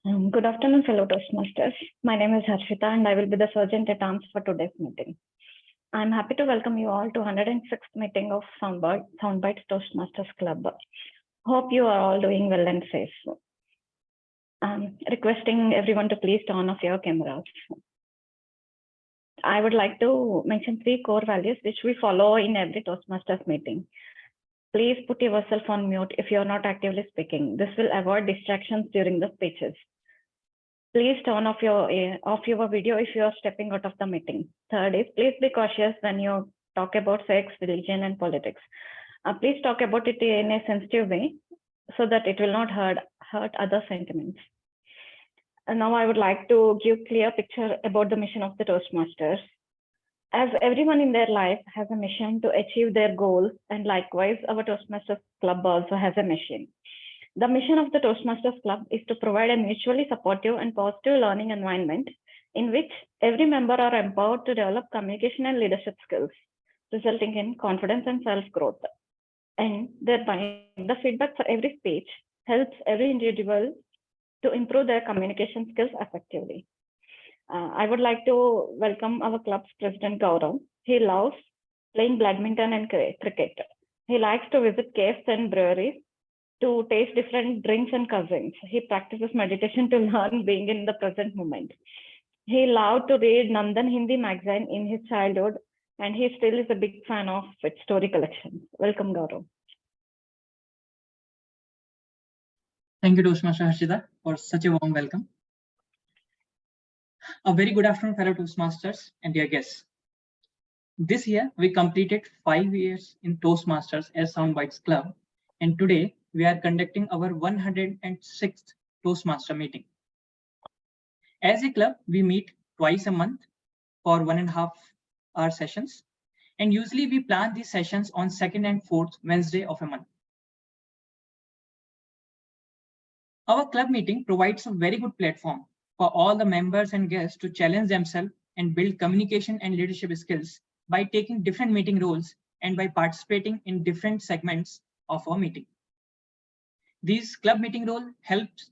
Good afternoon, fellow Toastmasters. My name is Harshita and I will be the sergeant at arms for today's meeting. I'm happy to welcome you all to 106th meeting of SoundBytes Toastmasters Club. Hope you are all doing well and safe. Requesting everyone to please turn off your cameras. I would like to mention 3 core values which we follow in every Toastmasters meeting. Please put yourself on mute if you're not actively speaking. This will avoid distractions during the speeches. Please turn off your video if you are stepping out of the meeting. Third is, please be cautious when you talk about sex, religion, and politics. Please talk about it in a sensitive way so that it will not hurt other sentiments. And now I would like to give clear picture about the mission of the Toastmasters. As everyone in their life has a mission to achieve their goals, and likewise, our Toastmasters Club also has a mission. The mission of the Toastmasters Club is to provide a mutually supportive and positive learning environment in which every member are empowered to develop communication and leadership skills, resulting in confidence and self-growth. And thereby, the feedback for every speech helps every individual to improve their communication skills effectively. I would like to welcome our club's president, Gaurav. He loves playing badminton and cricket. He likes to visit caves and breweries to taste different drinks and cuisines. He practices meditation to learn being in the present moment. He loved to read Nandan Hindi magazine in his childhood, and he still is a big fan of its story collections. Welcome, Gaurav. Thank you, Toastmaster Harshita, for such a warm welcome. A very good afternoon, fellow Toastmasters and dear guests. This year, we completed 5 years in Toastmasters as SoundBytes Club, and today we are conducting our 106th Toastmaster meeting. As a club, we meet twice a month for 1.5 hour sessions, and usually we plan these sessions on 2nd and 4th Wednesday of a month. Our club meeting provides a very good platform for all the members and guests to challenge themselves and build communication and leadership skills by taking different meeting roles and by participating in different segments of our meeting. These club meeting role helps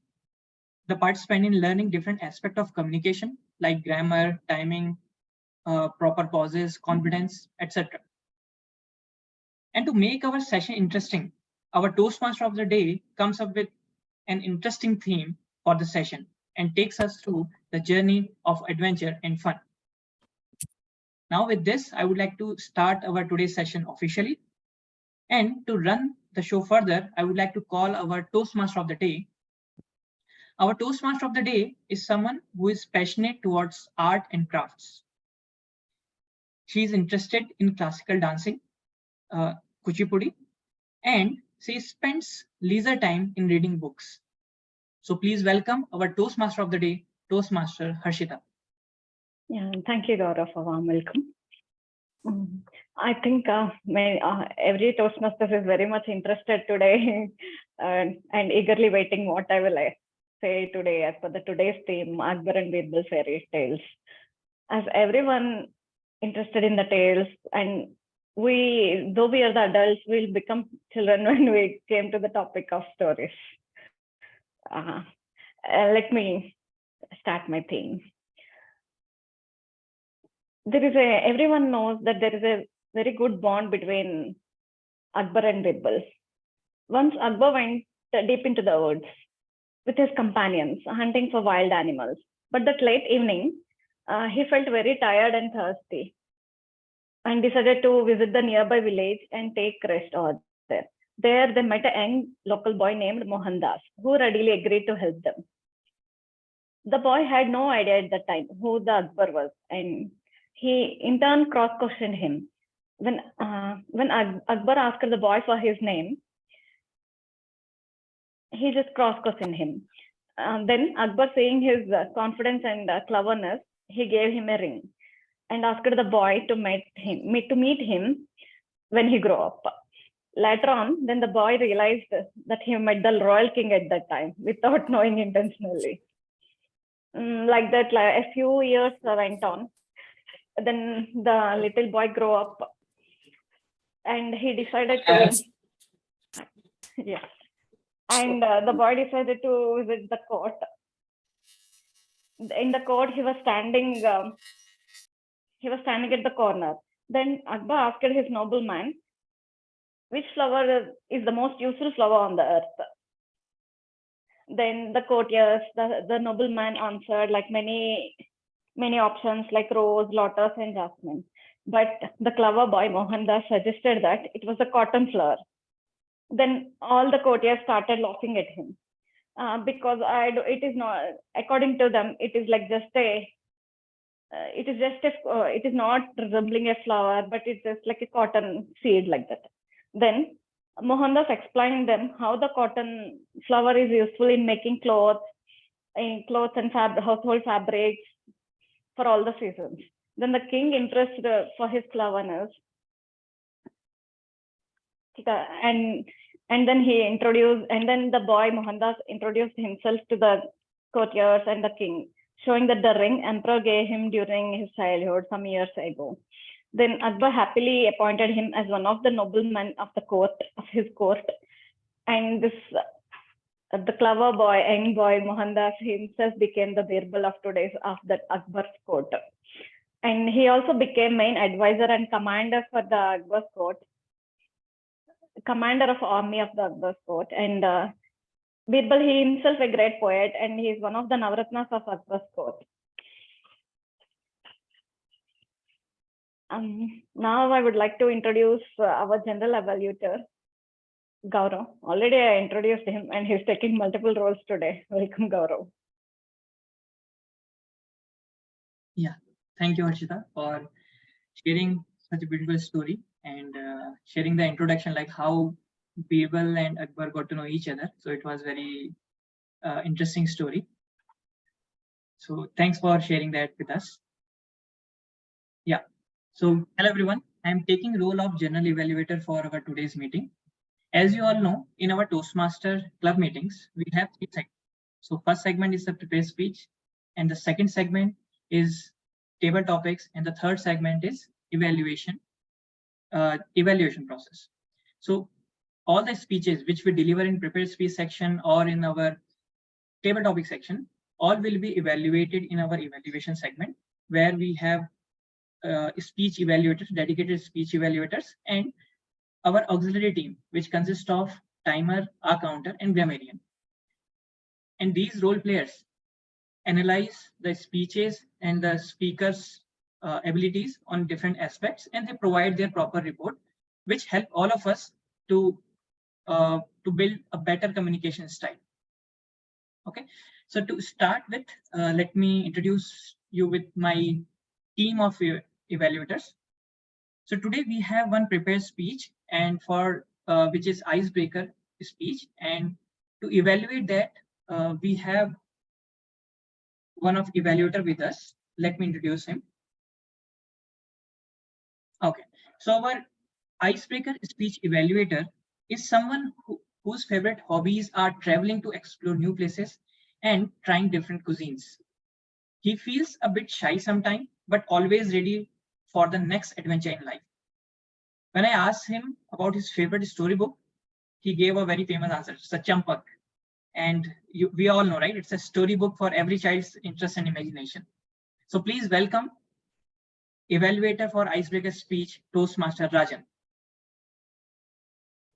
the participant in learning different aspects of communication like grammar, timing, proper pauses, confidence, etc. And to make our session interesting, our Toastmaster of the day comes up with an interesting theme for the session and takes us through the journey of adventure and fun. Now with this, I would like to start our today's session officially. And to run the show further, I would like to call our Toastmaster of the day. Our Toastmaster of the day is someone who is passionate towards art and crafts. She is interested in classical dancing, kuchipudi, and she spends leisure time in reading books. So please welcome our Toastmaster of the day, Toastmaster Harshita. Yeah, thank you, Gaurav, for warm welcome. I think every Toastmaster is very much interested today and eagerly waiting what I will say today as per today's theme, Akbar and Birbal fairy tales. As everyone interested in the tales, and though we are the adults, we'll become children when we came to the topic of stories. Let me start my theme. Everyone knows that there is a very good bond between Akbar and Birbal. Once Akbar went deep into the woods with his companions, hunting for wild animals. But that late evening, he felt very tired and thirsty and decided to visit the nearby village and take rest over there. There, they met a young local boy named Mohandas, who readily agreed to help them. The boy had no idea at that time who the Akbar was, and he in turn cross-questioned him. When Akbar asked the boy for his name, he just cross-questioned him. Then Akbar, seeing his confidence and cleverness, he gave him a ring and asked the boy to meet him when he grew up. Later on, then the boy realized that he met the royal king at that time without knowing intentionally. Like that, a few years went on. Then the little boy grew up and he decided to, yeah. And the boy decided to visit the court in the court, he was standing at the corner. Then Akbar asked his nobleman, which flower is the most useful flower on the earth? Then the courtiers, the nobleman answered like many options like rose, lotus, and jasmine. But the clever boy Mohandas suggested that it was the cotton flower. Then all the courtiers started laughing at him because it is not, according to them, it is like just a it is not resembling a flower, but it's just like a cotton seed like that. Then Mohandas explained them how the cotton flower is useful in making clothes and household fabrics for all the seasons. Then the king, impressed for his cleverness, and then the boy Mohandas introduced himself to the courtiers and the king, showing that the ring emperor gave him during his childhood some years ago. Then Akbar happily appointed him as one of the noblemen of his court, and this the clever boy, young boy Mohandas himself became the Birbal of that Akbar's court, and he also became main advisor and commander for the Akbar's court, commander of army of the Akbar's court, and Birbal, he himself a great poet, and he is one of the Navratnas of Akbar's court. Now I would like to introduce our general evaluator, Gaurav. Already I introduced him, and he's taking multiple roles today. Welcome, Gaurav. Yeah, thank you, Harshita, for sharing such a beautiful story and sharing the introduction, like how Birbal and Akbar got to know each other. So it was very interesting story. So thanks for sharing that with us. Yeah. So hello everyone. I'm taking role of general evaluator for our today's meeting. As you all know, in our Toastmaster club meetings, we have 3 segments. So first segment is the prepared speech, and the second segment is table topics, and the third segment is evaluation process. So all the speeches which we deliver in prepared speech section or in our table topic section, all will be evaluated in our evaluation segment, where we have speech evaluators, dedicated speech evaluators, and our auxiliary team, which consists of timer, counter, and grammarian. And these role players analyze the speeches and the speakers' abilities on different aspects, and they provide their proper report, which help all of us to build a better communication style. Okay, so to start with, let me introduce you with my team of evaluators. So today we have one prepared speech, and for which is icebreaker speech, and to evaluate that we have one of evaluator with us. Let me introduce him. Okay, so our icebreaker speech evaluator is someone whose favorite hobbies are traveling to explore new places and trying different cuisines. He feels a bit shy sometimes, but always ready for the next adventure in life. When I asked him about his favorite storybook, he gave a very famous answer. It's a Champak. And we all know, right? It's a storybook for every child's interest and imagination. So please welcome evaluator for icebreaker speech, Toastmaster Rajan.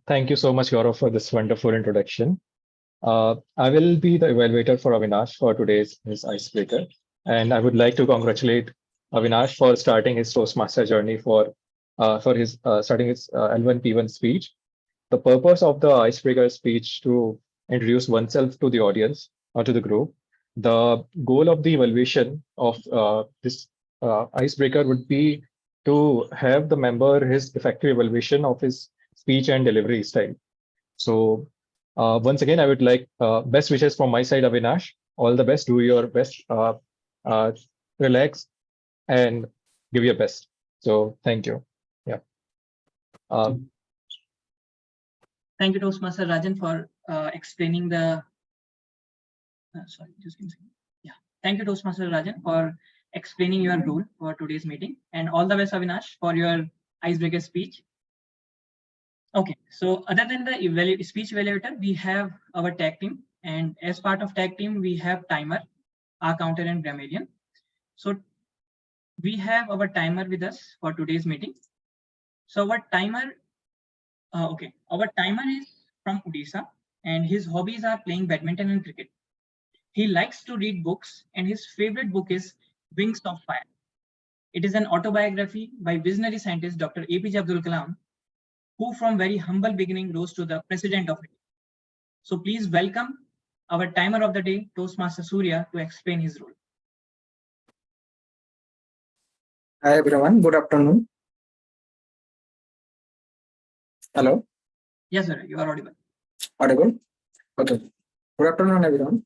Thank you so much, Gaurav, for this wonderful introduction. I will be the evaluator for Avinash for today's icebreaker. And I would like to congratulate Avinash for starting his Toastmaster journey for his starting his L1 P1 speech. The purpose of the icebreaker speech to introduce oneself to the audience or to the group. The goal of the evaluation of this icebreaker would be to have the member his effective evaluation of his speech and delivery style. So once again, I would like best wishes from my side, Avinash. All the best. Do your best. Relax and give your best. So thank you. Yeah. Thank you, Toastmaster Rajan, for explaining the. Sorry, just give me a second. Yeah. Thank you, Toastmaster Rajan, for explaining your role for today's meeting, and all the best, Avinash, for your icebreaker speech. Okay, so other than the speech evaluator, we have our tag team, and as part of tag team, we have timer. R Counter and Grammarian. So we have our timer with us for today's meeting. So our timer, our timer is from Odisha, and his hobbies are playing badminton and cricket. He likes to read books, and his favorite book is Wings of Fire. It is an autobiography by visionary scientist Dr. APJ Abdul Kalam, who from very humble beginning rose to the president of India. So please welcome our timer of the day, Toastmaster Surya, to explain his role. Hi everyone, good afternoon. Hello, Yes, sir, you are audible. audible? Okay. Good afternoon everyone.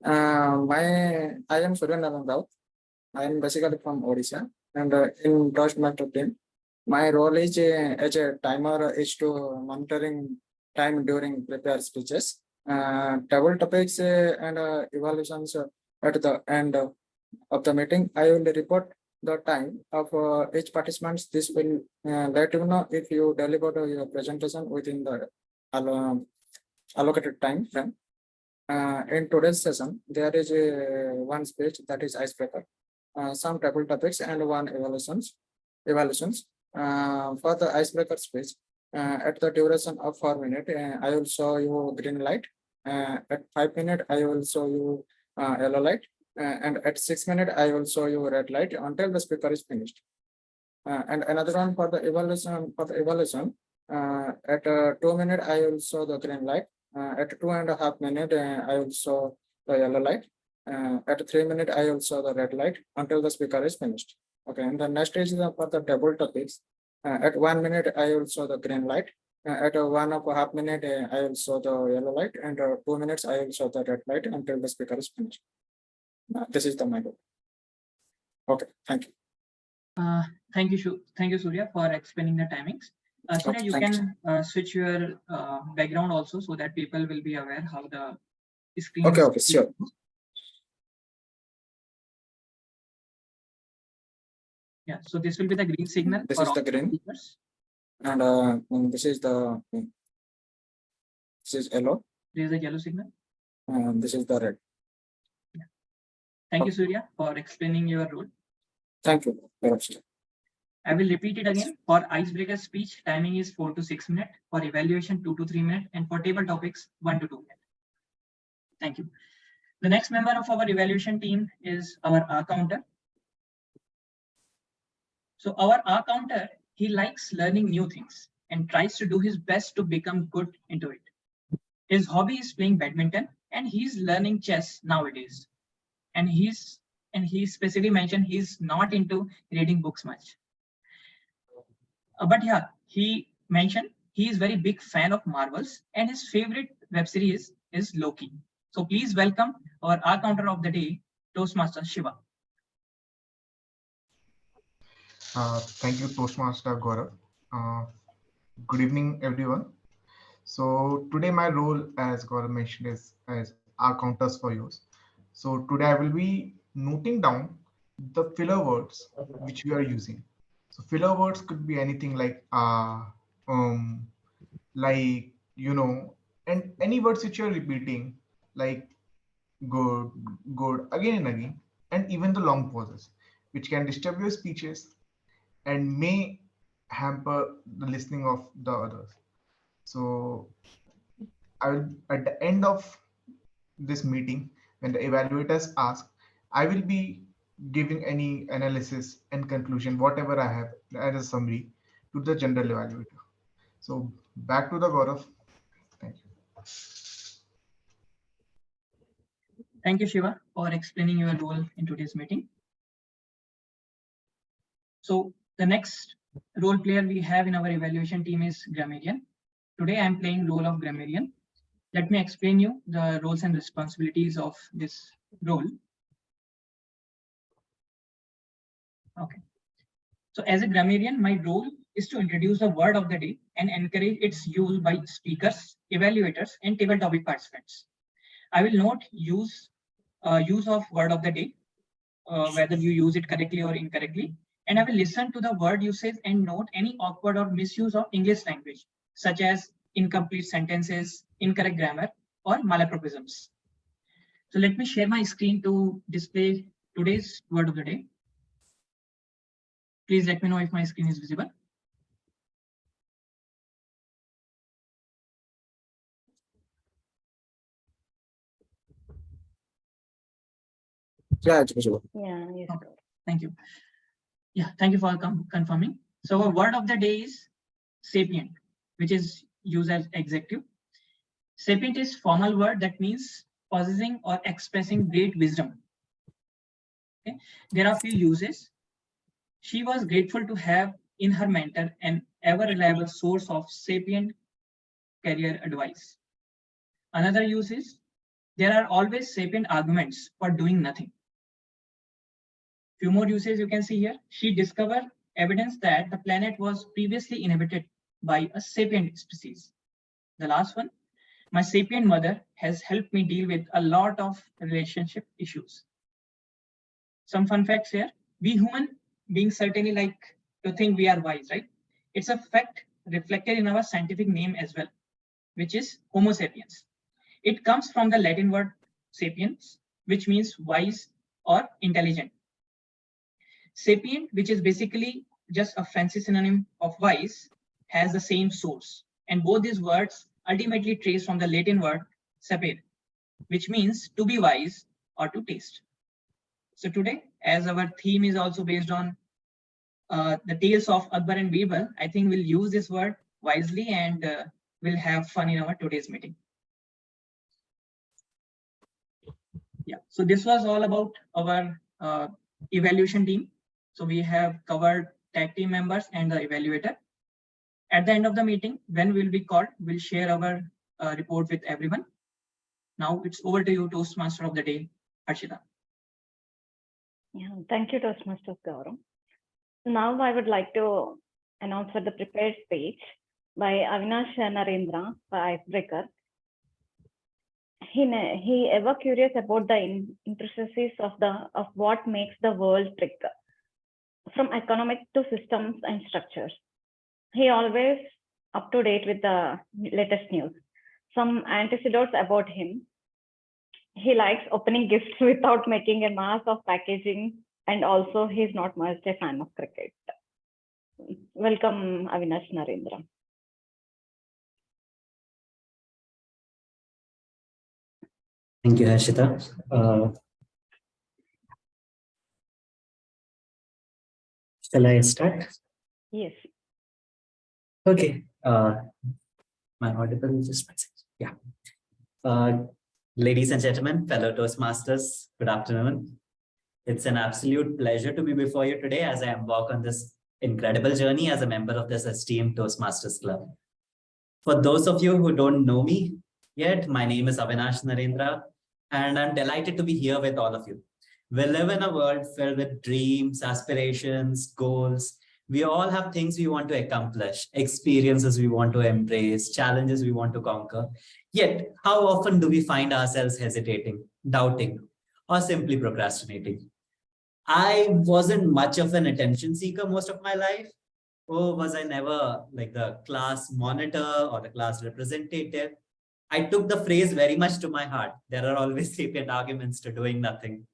I am Surya Naran Rao. I am basically from Odisha, and in Toastmasters team, my role is as a timer is to monitoring time during prepared speeches, table topics and evaluations at the end of the meeting. I will report the time of each participant. This will let you know if you delivered your presentation within the allocated time frame. In today's session, there is one speech that is icebreaker, some table topics, and one evaluations. For the icebreaker speech, at the duration of 4 minutes, I will show you green light. At 5 minutes, I will show you yellow light. And at 6 minutes, I will show you red light until the speaker is finished. And another one for the evaluation, at 2 minutes, I will show the green light. At 2.5 minutes, I will show the yellow light. At 3 minutes, I will show the red light until the speaker is finished. Okay, and the next is for the table topics. At 1 minute, I will show the green light. At 1.5 minutes, I will show the yellow light, and 2 minutes, I will show the red light until the speaker is finished. This is the my goal. Okay, thank you. Thank you, Surya, for explaining the timings. Surya, you can switch your background also so that people will be aware how the screen. Okay, sure. Yeah, so this will be the green signal. This is the green, speakers. And this is the yellow. This is the yellow signal. And this is the red. Yeah. Thank you, Surya, for explaining your role. Thank you. I will repeat it again. For icebreaker speech, timing is 4 to 6 minutes. For evaluation, 2 to 3 minutes. And for table topics, 1 to 2 minutes. Thank you. The next member of our evaluation team is our R Counter. So our R Counter, he likes learning new things and tries to do his best to become good into it. His hobby is playing badminton, and he's learning chess nowadays. And he specifically mentioned he's not into reading books much. But yeah, he mentioned he is very big fan of Marvels, and his favorite web series is Loki. So please welcome our R Counter of the day, Toastmaster Shiva. Thank you, Toastmaster Gaurav. Good evening, everyone. So today my role, as Gaurav mentioned, is as R Counters for use. So today I will be noting down the filler words which we are using. So filler words could be anything like and any words which you are repeating, like good, good, again and again, and even the long pauses, which can disturb your speeches and may hamper the listening of the others. So I will, at the end of this meeting, when the evaluators ask, I will be giving any analysis and conclusion, whatever I have as a summary, to the general evaluator. So back to the Gaurav. Thank you. Thank you, Shiva, for explaining your role in today's meeting. So the next role player we have in our evaluation team is Grammarian. Today I am playing role of Grammarian. Let me explain you the roles and responsibilities of this role. Okay. So as a grammarian, my role is to introduce the word of the day and encourage its use by speakers, evaluators, and table topic participants. I will note use of word of the day, whether you use it correctly or incorrectly. And I will listen to the word usage and note any awkward or misuse of English language, such as incomplete sentences, incorrect grammar, or malapropisms. So let me share my screen to display today's word of the day. Please let me know if my screen is visible. Yeah, it's visible. Yeah, yes. Okay. Thank you. Yeah, thank you for confirming. So our word of the day is sapient, which is used as adjective. Sapient is formal word that means possessing or expressing great wisdom. Okay. There are few uses. She was grateful to have in her mentor an ever reliable source of sapient career advice. Another use is there are always sapient arguments for doing nothing. Few more uses you can see here. She discovered evidence that the planet was previously inhabited by a sapient species. The last one, my sapient mother has helped me deal with a lot of relationship issues. Some fun facts here. We human beings certainly like to think we are wise, right? It's a fact reflected in our scientific name as well, which is Homo sapiens. It comes from the Latin word sapiens, which means wise or intelligent. Sapient, which is basically just a fancy synonym of wise, has the same source. And both these words ultimately trace from the Latin word sapere, which means to be wise or to taste. So today, as our theme is also based on the tales of Akbar and Birbal, I think we'll use this word wisely and we'll have fun in our today's meeting. Yeah, so this was all about our evaluation team. So we have covered tag team members and the evaluator. At the end of the meeting, when we'll be called, we'll share our report with everyone. Now it's over to you, Toastmaster of the day, Harshita. Yeah, thank you, Toastmasters Gaurav. Now I would like to announce for the prepared speech by Avinash Narendra, by Icebreaker. He ever curious about the intricacies of what makes the world tick, from economic to systems and structures. He always up to date with the latest news. Some antecedents about him. He likes opening gifts without making a mass of packaging, and also he's not much a fan of cricket. Welcome, Avinash Narendra. Thank you, Harshita. Shall I start? Yes. Okay. My audible just one second. Yeah. Ladies and gentlemen, fellow Toastmasters, good afternoon. It's an absolute pleasure to be before you today as I embark on this incredible journey as a member of this esteemed Toastmasters Club. For those of you who don't know me yet, my name is Avinash Narendra, and I'm delighted to be here with all of you. We live in a world filled with dreams, aspirations, goals. We all have things we want to accomplish, experiences we want to embrace, challenges we want to conquer. Yet, how often do we find ourselves hesitating, doubting, or simply procrastinating? I wasn't much of an attention seeker most of my life. Oh, was I never like the class monitor or the class representative? I took the phrase very much to my heart. There are always sapient arguments to doing nothing.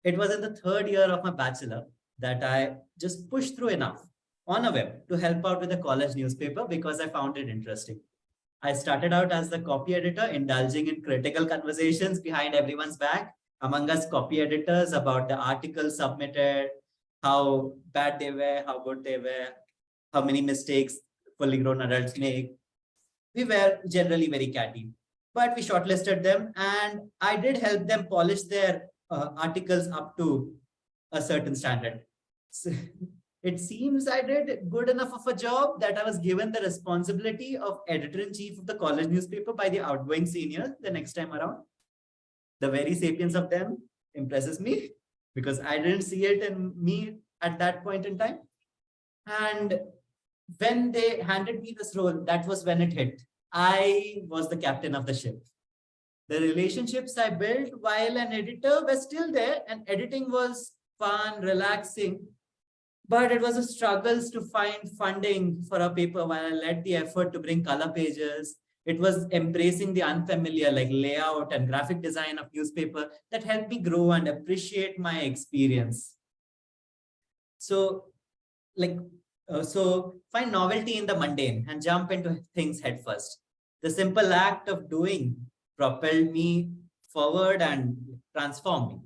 It was in the third year of my bachelor that I just pushed through enough on a web to help out with the college newspaper because I found it interesting. I started out as the copy editor, indulging in critical conversations behind everyone's back among us copy editors about the articles submitted, how bad they were, how good they were, how many mistakes fully grown adults make. We were generally very catty, but we shortlisted them and I did help them polish their articles up to a certain standard. So, it seems I did good enough of a job that I was given the responsibility of editor-in-chief of the college newspaper by the outgoing seniors the next time around. The very sapience of them impresses me because I didn't see it in me at that point in time. And when they handed me this role, that was when it hit. I was the captain of the ship. The relationships I built while an editor were still there, and editing was fun, relaxing. But it was a struggle to find funding for a paper while I led the effort to bring color pages, It was embracing the unfamiliar, like layout and graphic design of newspaper, that helped me grow and appreciate my experience. So, find novelty in the mundane and jump into things headfirst. The simple act of doing propelled me forward and transformed me.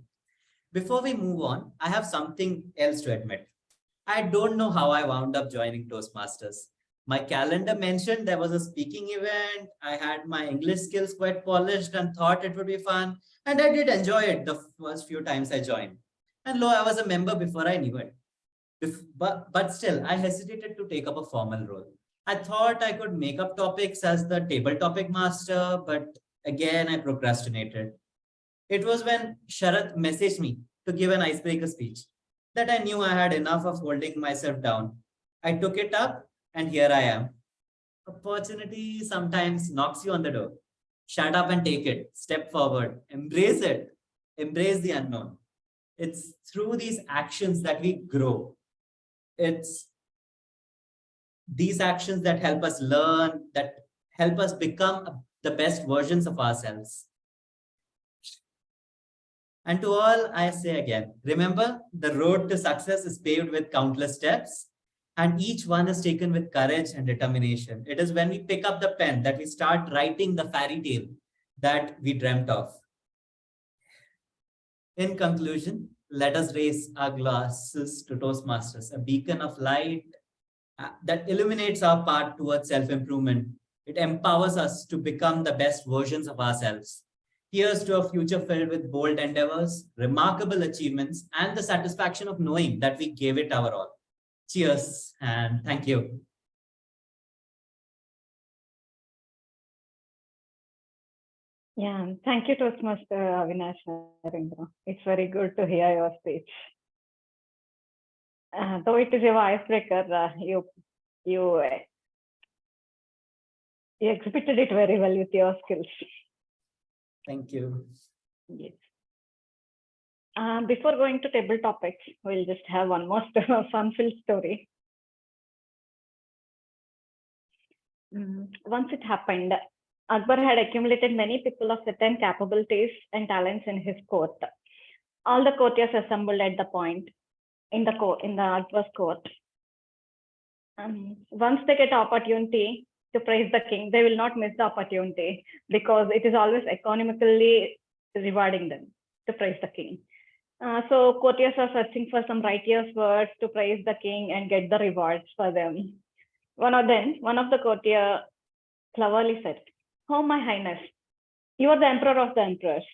Before we move on, I have something else to admit. I don't know how I wound up joining Toastmasters. My calendar mentioned there was a speaking event. I had my English skills quite polished and thought it would be fun. And I did enjoy it the first few times I joined. And lo, I was a member before I knew it. But still, I hesitated to take up a formal role. I thought I could make up topics as the table topic master, but again, I procrastinated. It was when Sharath messaged me to give an icebreaker speech that I knew I had enough of holding myself down. I took it up, and here I am. Opportunity sometimes knocks you on the door. Shut up and take it. Step forward. Embrace it. Embrace the unknown. It's through these actions that we grow. It's these actions that help us learn, that help us become the best versions of ourselves. And to all, I say again, remember, the road to success is paved with countless steps, and each one is taken with courage and determination. It is when we pick up the pen that we start writing the fairy tale that we dreamt of. In conclusion, let us raise our glasses to Toastmasters, a beacon of light that illuminates our path towards self-improvement. It empowers us to become the best versions of ourselves. Here's to a future filled with bold endeavors, remarkable achievements, and the satisfaction of knowing that we gave it our all. Cheers and thank you. Yeah, thank you, Toastmaster Avinash Narendra. It's very good to hear your speech. Though it is your icebreaker, you exhibited it very well with your skills. Thank you. Yes. Before going to table topics, we'll just have one more fun-filled story. Once it happened, Akbar had accumulated many people of certain capabilities and talents in his court. All the courtiers assembled at the point in the Akbar's court. Once they get opportunity to praise the king, they will not miss the opportunity because it is always economically rewarding them to praise the king. So courtiers are searching for some righteous words to praise the king and get the rewards for them. One of the courtier cleverly said, "Oh, my highness, you are the emperor of the emperors.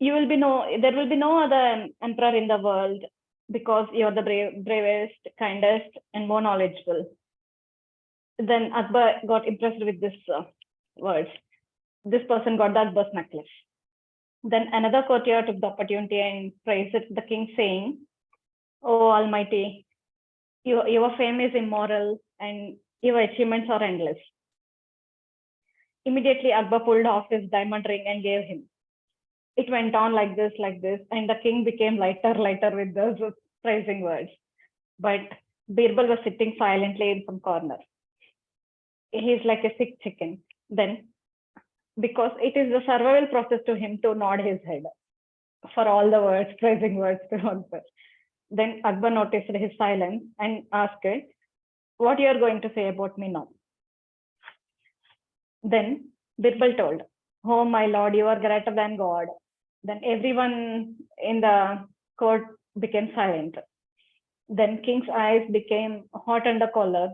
There will be no other emperor in the world because you are the bravest, kindest, and more knowledgeable." Then Akbar got impressed with this words. This person got the Akbar's necklace. Then another courtier took the opportunity and praised the king, saying, "Oh, Almighty, your fame is immoral and your achievements are endless." Immediately, Akbar pulled off his diamond ring and gave him. It went on like this, and the king became lighter with those praising words. But Birbal was sitting silently in some corner. He's like a sick chicken. Then, because it is the survival process to him to nod his head for all the words, praising words to Akbar. Then Akbar noticed his silence and asked, "What you are going to say about me now?" Then Birbal told, "Oh, my lord, you are greater than God." Then everyone in the court became silent. Then king's eyes became hot under collar.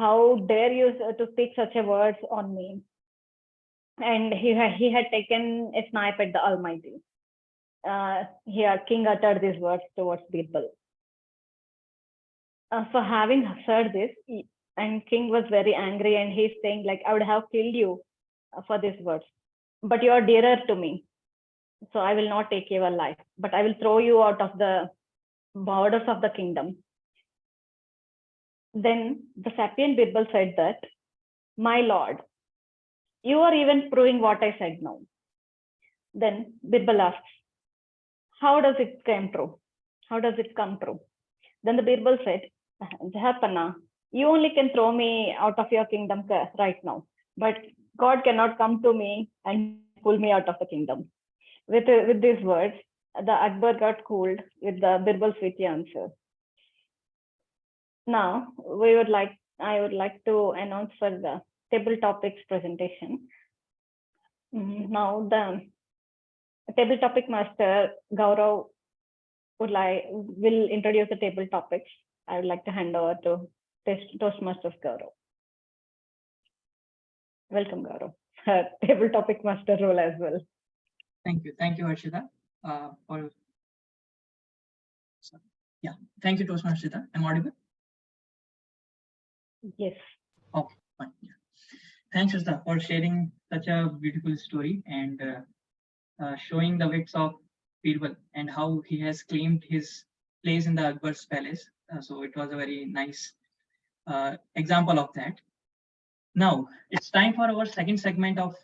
"How dare you to speak such a words on me?" And he had taken a snipe at the Almighty. Here, king uttered these words towards Birbal. So having said this, and king was very angry, and he's saying, like, "I would have killed you for these words, but you are dearer to me. So I will not take your life, but I will throw you out of the borders of the kingdom." Then the sapient Birbal said that, "My lord, you are even proving what I said now." Then Birbal asks, "How does it come true? How does it come true?" Then the Birbal said, "Jahapanna, You only can throw me out of your kingdom right now, but God cannot come to me and pull me out of the kingdom. With these words, the Akbar got cooled with the Birbal Switi answer. Now, I would like to announce for the table topics presentation. Now, the table topic master Gaurav will introduce the table topics. I would like to hand over to Toastmasters Gaurav. Welcome, Gaurav. Table topic master role as well. Thank you, Harshita. Yeah, thank you, Toastmasters. I'm audible? Yes. Okay, fine. Yeah. Thanks, Harshita, for sharing such a beautiful story and showing the wits of Birbal and how he has claimed his place in the Akbar's palace. So it was a very nice example of that. Now it's time for our second segment of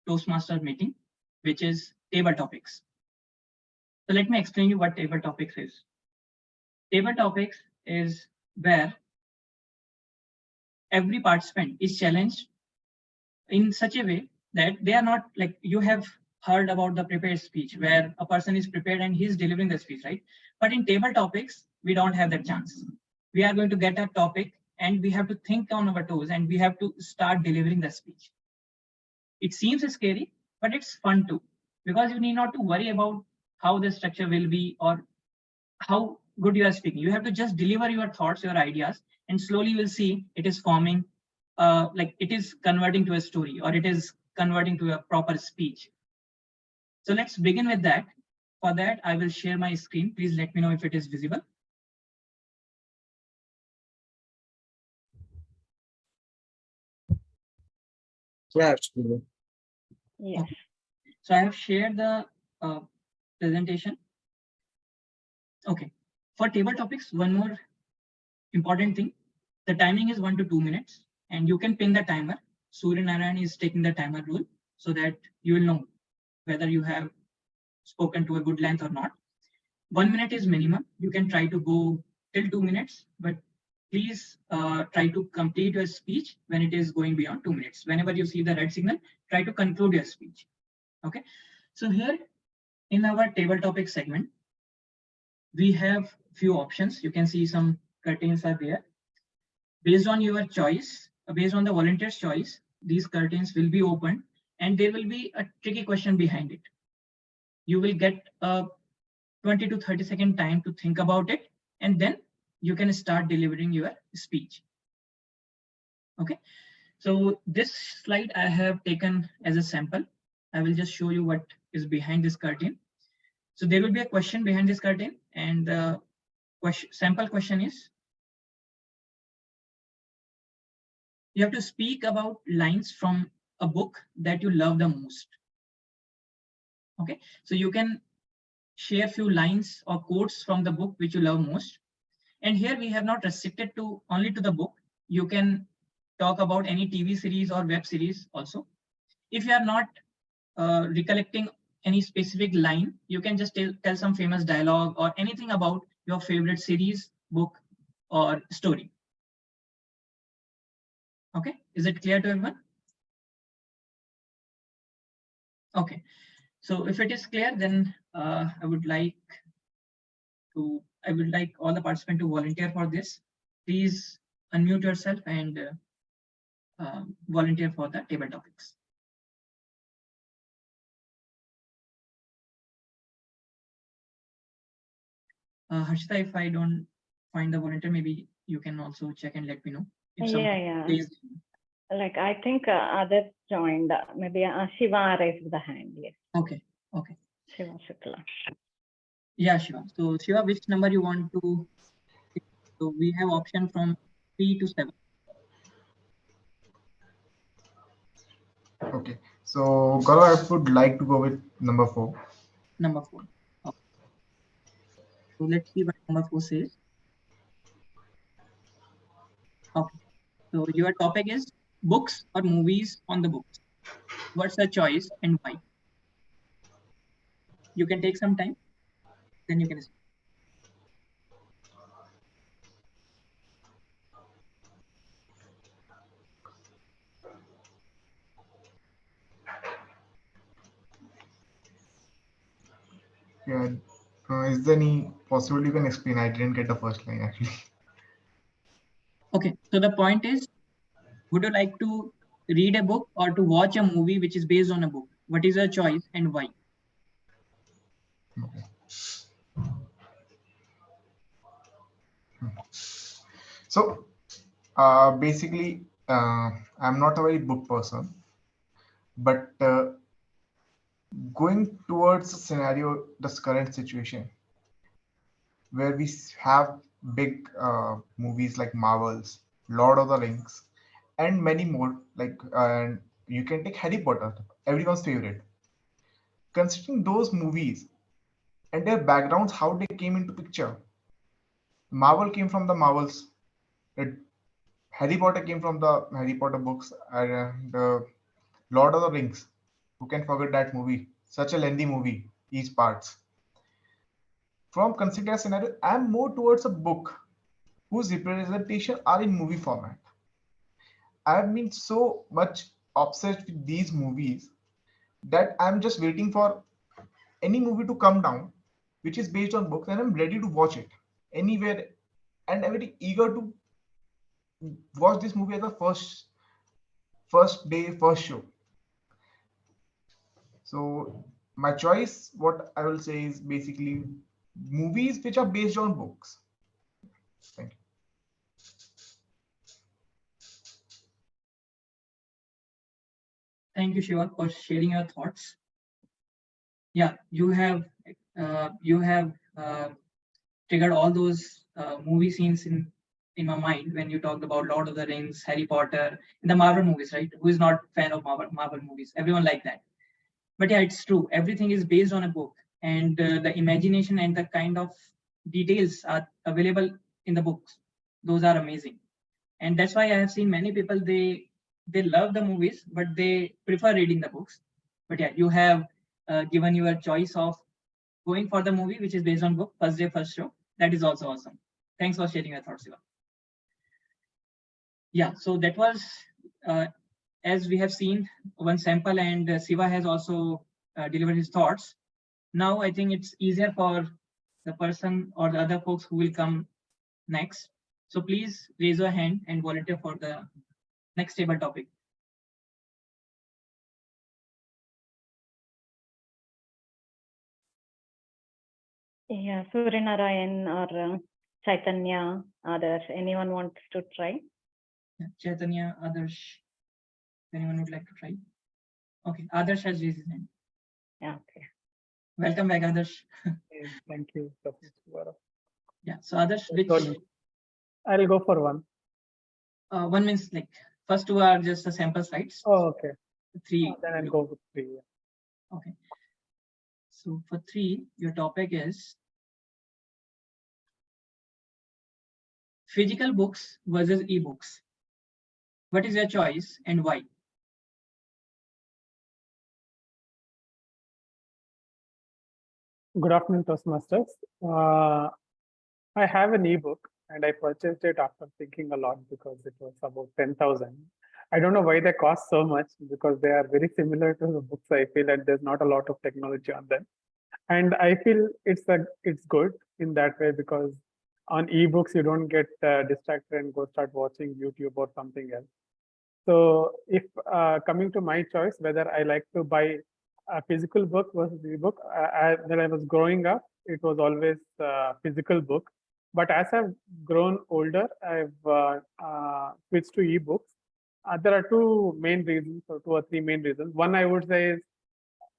Toastmaster meeting, which is table topics. So let me explain you what table topics is. Table topics is where every participant is challenged in such a way that they are not like, you have heard about the prepared speech where a person is prepared and he's delivering the speech, right? But in table topics, we don't have that chance. We are going to get a topic and we have to think on our toes and we have to start delivering the speech. It seems scary, but it's fun too, because you need not to worry about how the structure will be or how good you are speaking. You have to just deliver your thoughts, your ideas, and slowly you will see it is forming, like it is converting to a story or it is converting to a proper speech. So let's begin with that. For that, I will share my screen. Please let me know if it is visible. Yeah, Yes. Okay. So I have shared the presentation. Okay. For table topics, one more important thing. The timing is 1 to 2 minutes and you can pin the timer. Surya Narayan is taking the timer rule so that you will know whether you have spoken to a good length or not. 1 minute is minimum. You can try to go till 2 minutes, but please try to complete your speech when it is going beyond 2 minutes. Whenever you see the red signal, try to conclude your speech. Okay. So here in our table topic segment, we have few options. You can see some curtains are there. Based on your choice, based on the volunteer's choice, these curtains will be opened and there will be a tricky question behind it. You will get a 20 to 30-second time to think about it, and then you can start delivering your speech. Okay, so this slide I have taken as a sample. I will just show you what is behind this curtain. So there will be a question behind this curtain, and the sample question is, you have to speak about lines from a book that you love the most. Okay, so you can share few lines or quotes from the book which you love most. And here we have not restricted to only to the book. You can talk about any TV series or web series also. If you are not recollecting any specific line, you can just tell some famous dialogue or anything about your favorite series, book, or story. Okay, is it clear to everyone? Okay, so if it is clear, then I would like all the participants to volunteer for this. Please unmute yourself and volunteer for the table topics. Harshita, if I don't find the volunteer, maybe you can also check and let me know. If Yeah. Please. Like I think others joined. Maybe Shiva raised the hand. Yes. Okay. Shiva Shukla. Yeah, Shiva. So Shiva, which number you want to? So we have option from 3 to 7. Okay, so Gaurav, I would like to go with number 4. Number 4. Okay. So let's see what number 4 says. Okay. So your topic is books or movies on the books. What's the choice and why? You can take some time, then you can. Yeah. Is there any possibility you can explain? I didn't get the first line actually. Okay, so the point is, would you like to read a book or to watch a movie which is based on a book? What is your choice and why? Okay. So basically, I'm not a very book person, but going towards the scenario, this current situation, where we have big movies like Marvels, Lord of the Rings, and many more. Like, and you can take Harry Potter, everyone's favorite. Considering those movies and their backgrounds, how they came into picture. Marvel came from the Marvels. It, Harry Potter came from the Harry Potter books, and Lord of the Rings. Who can forget that movie? Such a lengthy movie, each parts. From considered scenario, I'm more towards a book whose representation are in movie format. I've been so much obsessed with these movies that I'm just waiting for any movie to come down, which is based on books, and I'm ready to watch it anywhere, and I'm very eager to watch this movie as a first day, first show. So my choice, what I will say is basically movies which are based on books. Thank you. Thank you, Shiva, for sharing your thoughts. Yeah, you have triggered all those movie scenes in my mind when you talked about Lord of the Rings, Harry Potter, and the Marvel movies, right? Who is not fan of Marvel movies? Everyone like that. But yeah, it's true. Everything is based on a book, and the imagination and the kind of details are available in the books. Those are amazing, and that's why I have seen many people they love the movies, but they prefer reading the books. But yeah, you have given your choice of going for the movie which is based on book, first day, first show. That is also awesome. Thanks for sharing your thoughts, Siva. Yeah, so that was as we have seen one sample, and Siva has also delivered his thoughts. Now I think it's easier for the person or the other folks who will come next. So please raise your hand and volunteer for the next table topic. Yeah, Surinarayan or Chaitanya, others. Anyone wants to try? Yeah, Chaitanya, Adarsh, anyone would like to try? Okay, Adarsh has raised his hand. Yeah, okay. Welcome back, Adarsh. Thank you. Yeah, so Adarsh, which I'll go for one. one means like first two are just the sample slides. Oh, okay. Three. Then I'll go with three. Yeah. Okay. So for three, your topic is physical books versus ebooks. What is your choice and why? Good afternoon, Toastmasters. I have an ebook and I purchased it after thinking a lot because it was about 10,000. I don't know why they cost so much because they are very similar to the books. I feel that there's not a lot of technology on them. And I feel it's good in that way because on ebooks, you don't get distracted and go start watching YouTube or something else. So if coming to my choice, whether I like to buy a physical book versus ebook, when I was growing up, it was always physical book. But as I've grown older, I've switched to ebooks. There are two main reasons, or two or three main reasons. One I would say is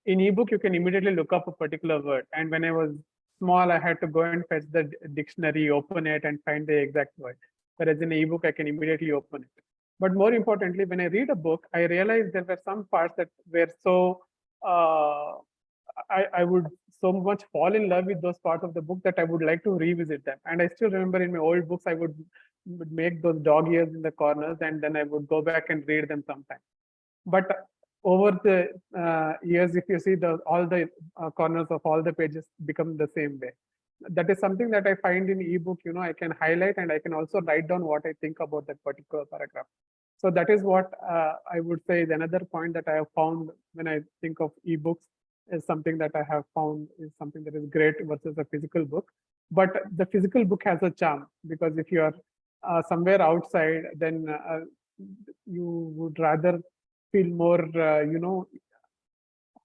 in ebook, you can immediately look up a particular word. And when I was small, I had to go and fetch the dictionary, open it, and find the exact word. Whereas in ebook, I can immediately open it. But more importantly, when I read a book, I realized there were some parts that were so, I would so much fall in love with those parts of the book that I would like to revisit them. And I still remember in my old books, I would make those dog ears in the corners and then I would go back and read them sometime. But over the years, if you see all the corners of all the pages become the same way. That is something that I find in ebook, I can highlight and I can also write down what I think about that particular paragraph. So that is what I would say is another point that I have found when I think of ebooks is something that I have found is something that is great versus a physical book. But the physical book has a charm, because if you are somewhere outside, then you would rather feel more,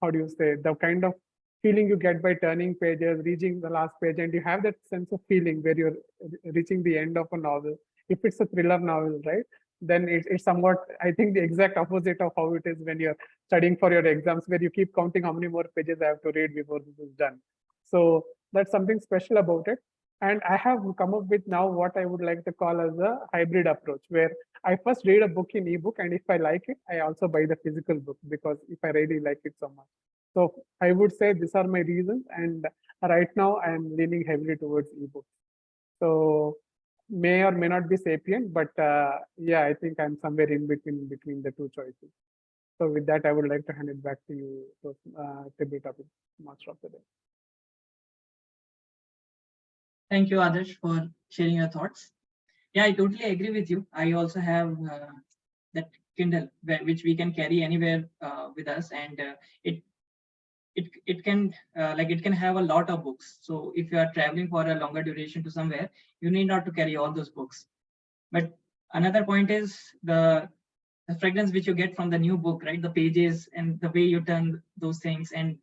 how do you say, the kind of feeling you get by turning pages, reaching the last page, and you have that sense of feeling where you're reaching the end of a novel. If it's a thriller novel, right, then it's somewhat, I think, the exact opposite of how it is when you're studying for your exams, where you keep counting how many more pages I have to read before this is done. So that's something special about it. And I have come up with now what I would like to call as a hybrid approach, where I first read a book in ebook, and if I like it, I also buy the physical book, because if I really like it so much. So I would say these are my reasons, and right now I am leaning heavily towards ebooks. So may or may not be sapient, but yeah, I think I'm somewhere in between the two choices. So with that, I would like to hand it back to you, Tibby Topic, Master of the Day. Thank you, Adarsh, for sharing your thoughts. Yeah, I totally agree with you. I also have that Kindle, which we can carry anywhere with us, and it can it can have a lot of books. So if you are traveling for a longer duration to somewhere, you need not to carry all those books. But another point is the fragrance which you get from the new book, right? The pages and the way you turn those things, and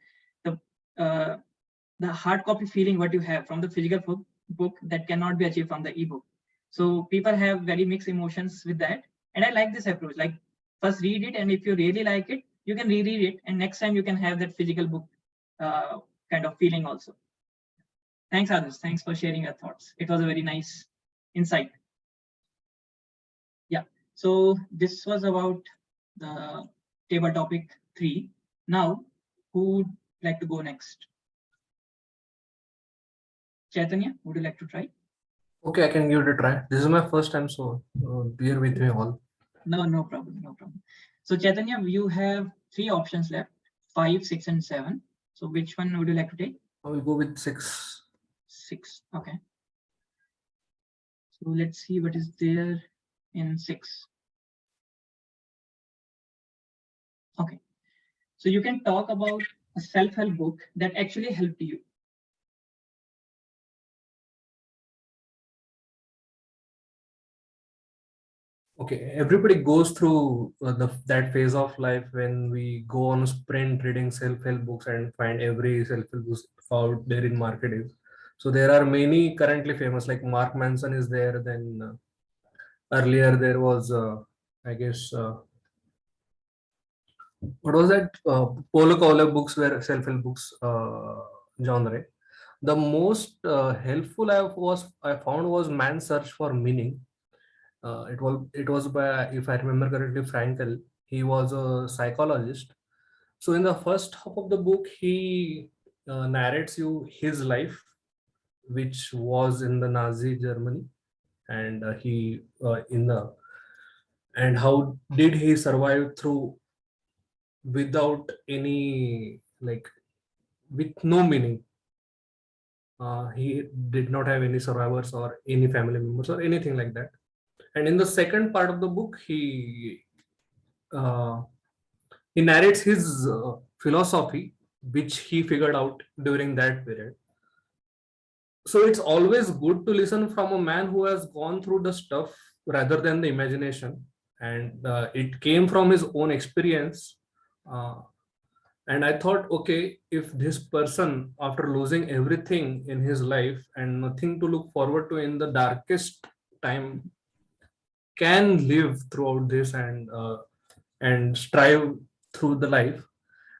the hard copy feeling what you have from the physical book that cannot be achieved from the ebook. So people have very mixed emotions with that, and I like this approach. Like, first read it, and if you really like it, you can reread it, and next time you can have that physical book kind of feeling also. Thanks, Adarsh. Thanks for sharing your thoughts. It was a very nice insight. Yeah. So this was about the table topic 3. Now, who would like to go next? Chaitanya, would you like to try? Okay, I can give it a try. This is my first time, so bear with me all. No problem, no problem. So Chaitanya, you have 3 options left, 5, 6, and 7. So which one would you like to take? I will go with 6. 6, okay. So let's see what is there in 6. Okay. So you can talk about a self-help book that actually helped you. Okay, everybody goes through that phase of life when we go on a sprint reading self-help books and find every self-help book out there in market is. So there are many currently famous, like Mark Manson is there. Then earlier there was, I guess, what was that? Paulo Coelho books were self-help books genre. The most helpful I found was Man's Search for Meaning. It was by, if I remember correctly, Frankl. He was a psychologist. So in the first half of the book, he narrates you his life, which was in the Nazi Germany, and and how did he survive through without any, like, with no meaning. He did not have any survivors or any family members or anything like that. And in the second part of the book, he narrates his philosophy, which he figured out during that period. So it's always good to listen from a man who has gone through the stuff rather than the imagination, and it came from his own experience. And I thought, okay, if this person, after losing everything in his life and nothing to look forward to in the darkest time, can live throughout this and strive through the life,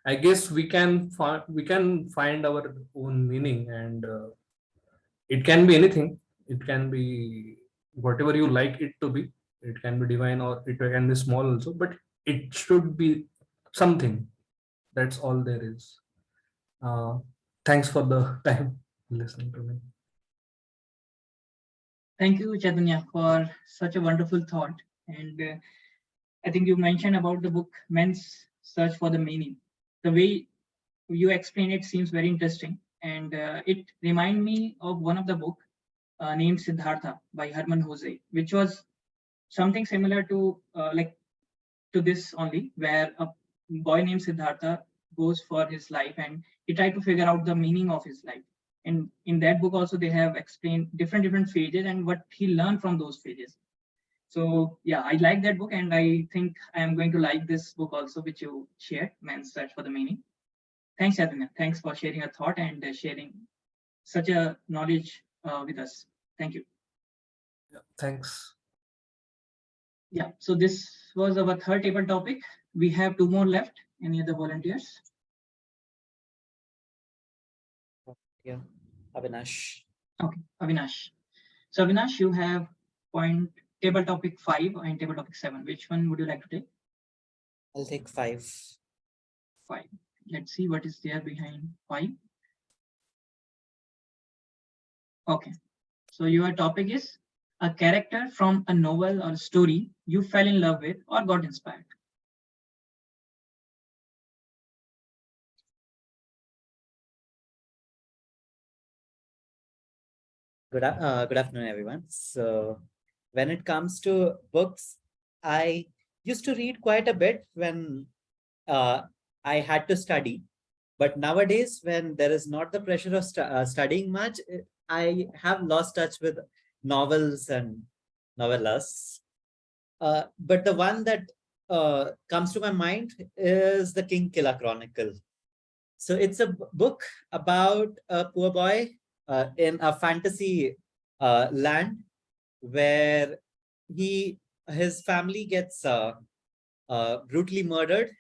I guess we can find our own meaning, and it can be anything. It can be whatever you like it to be. It can be divine or it can be small also, but it should be something. That's all there is. Thanks for the time listening to me. Thank you, Chaitanya, for such a wonderful thought. And I think you mentioned about the book Men's Search for the Meaning. The way you explain it seems very interesting, and it reminds me of one of the book named Siddhartha by Herman Hesse, which was something similar to to this only, where a boy named Siddhartha goes for his life, and he tried to figure out the meaning of his life. And in that book also they have explained different phases and what he learned from those phases. So yeah, I like that book, and I think I am going to like this book also, which you shared, Man's Search for the Meaning. Thanks, Adina. Thanks for sharing a thought and sharing such a knowledge with us. Thank you. Yeah, thanks. Yeah, so this was our third table topic. We have 2 more left. Any other volunteers? Yeah, Avinash. Okay, Avinash. So Avinash, you have table topic 5 and table topic 7. Which one would you like to take? I'll take 5. 5. Let's see what is there behind 5. Okay, so your topic is a character from a novel or story you fell in love with or got inspired. Good afternoon, everyone. So when it comes to books, I used to read quite a bit when I had to study. But nowadays, when there is not the pressure of studying much, I have lost touch with novels and novellas. But the one that comes to my mind is the King Killer Chronicle. So it's a book about a poor boy in a fantasy land where his family gets brutally murdered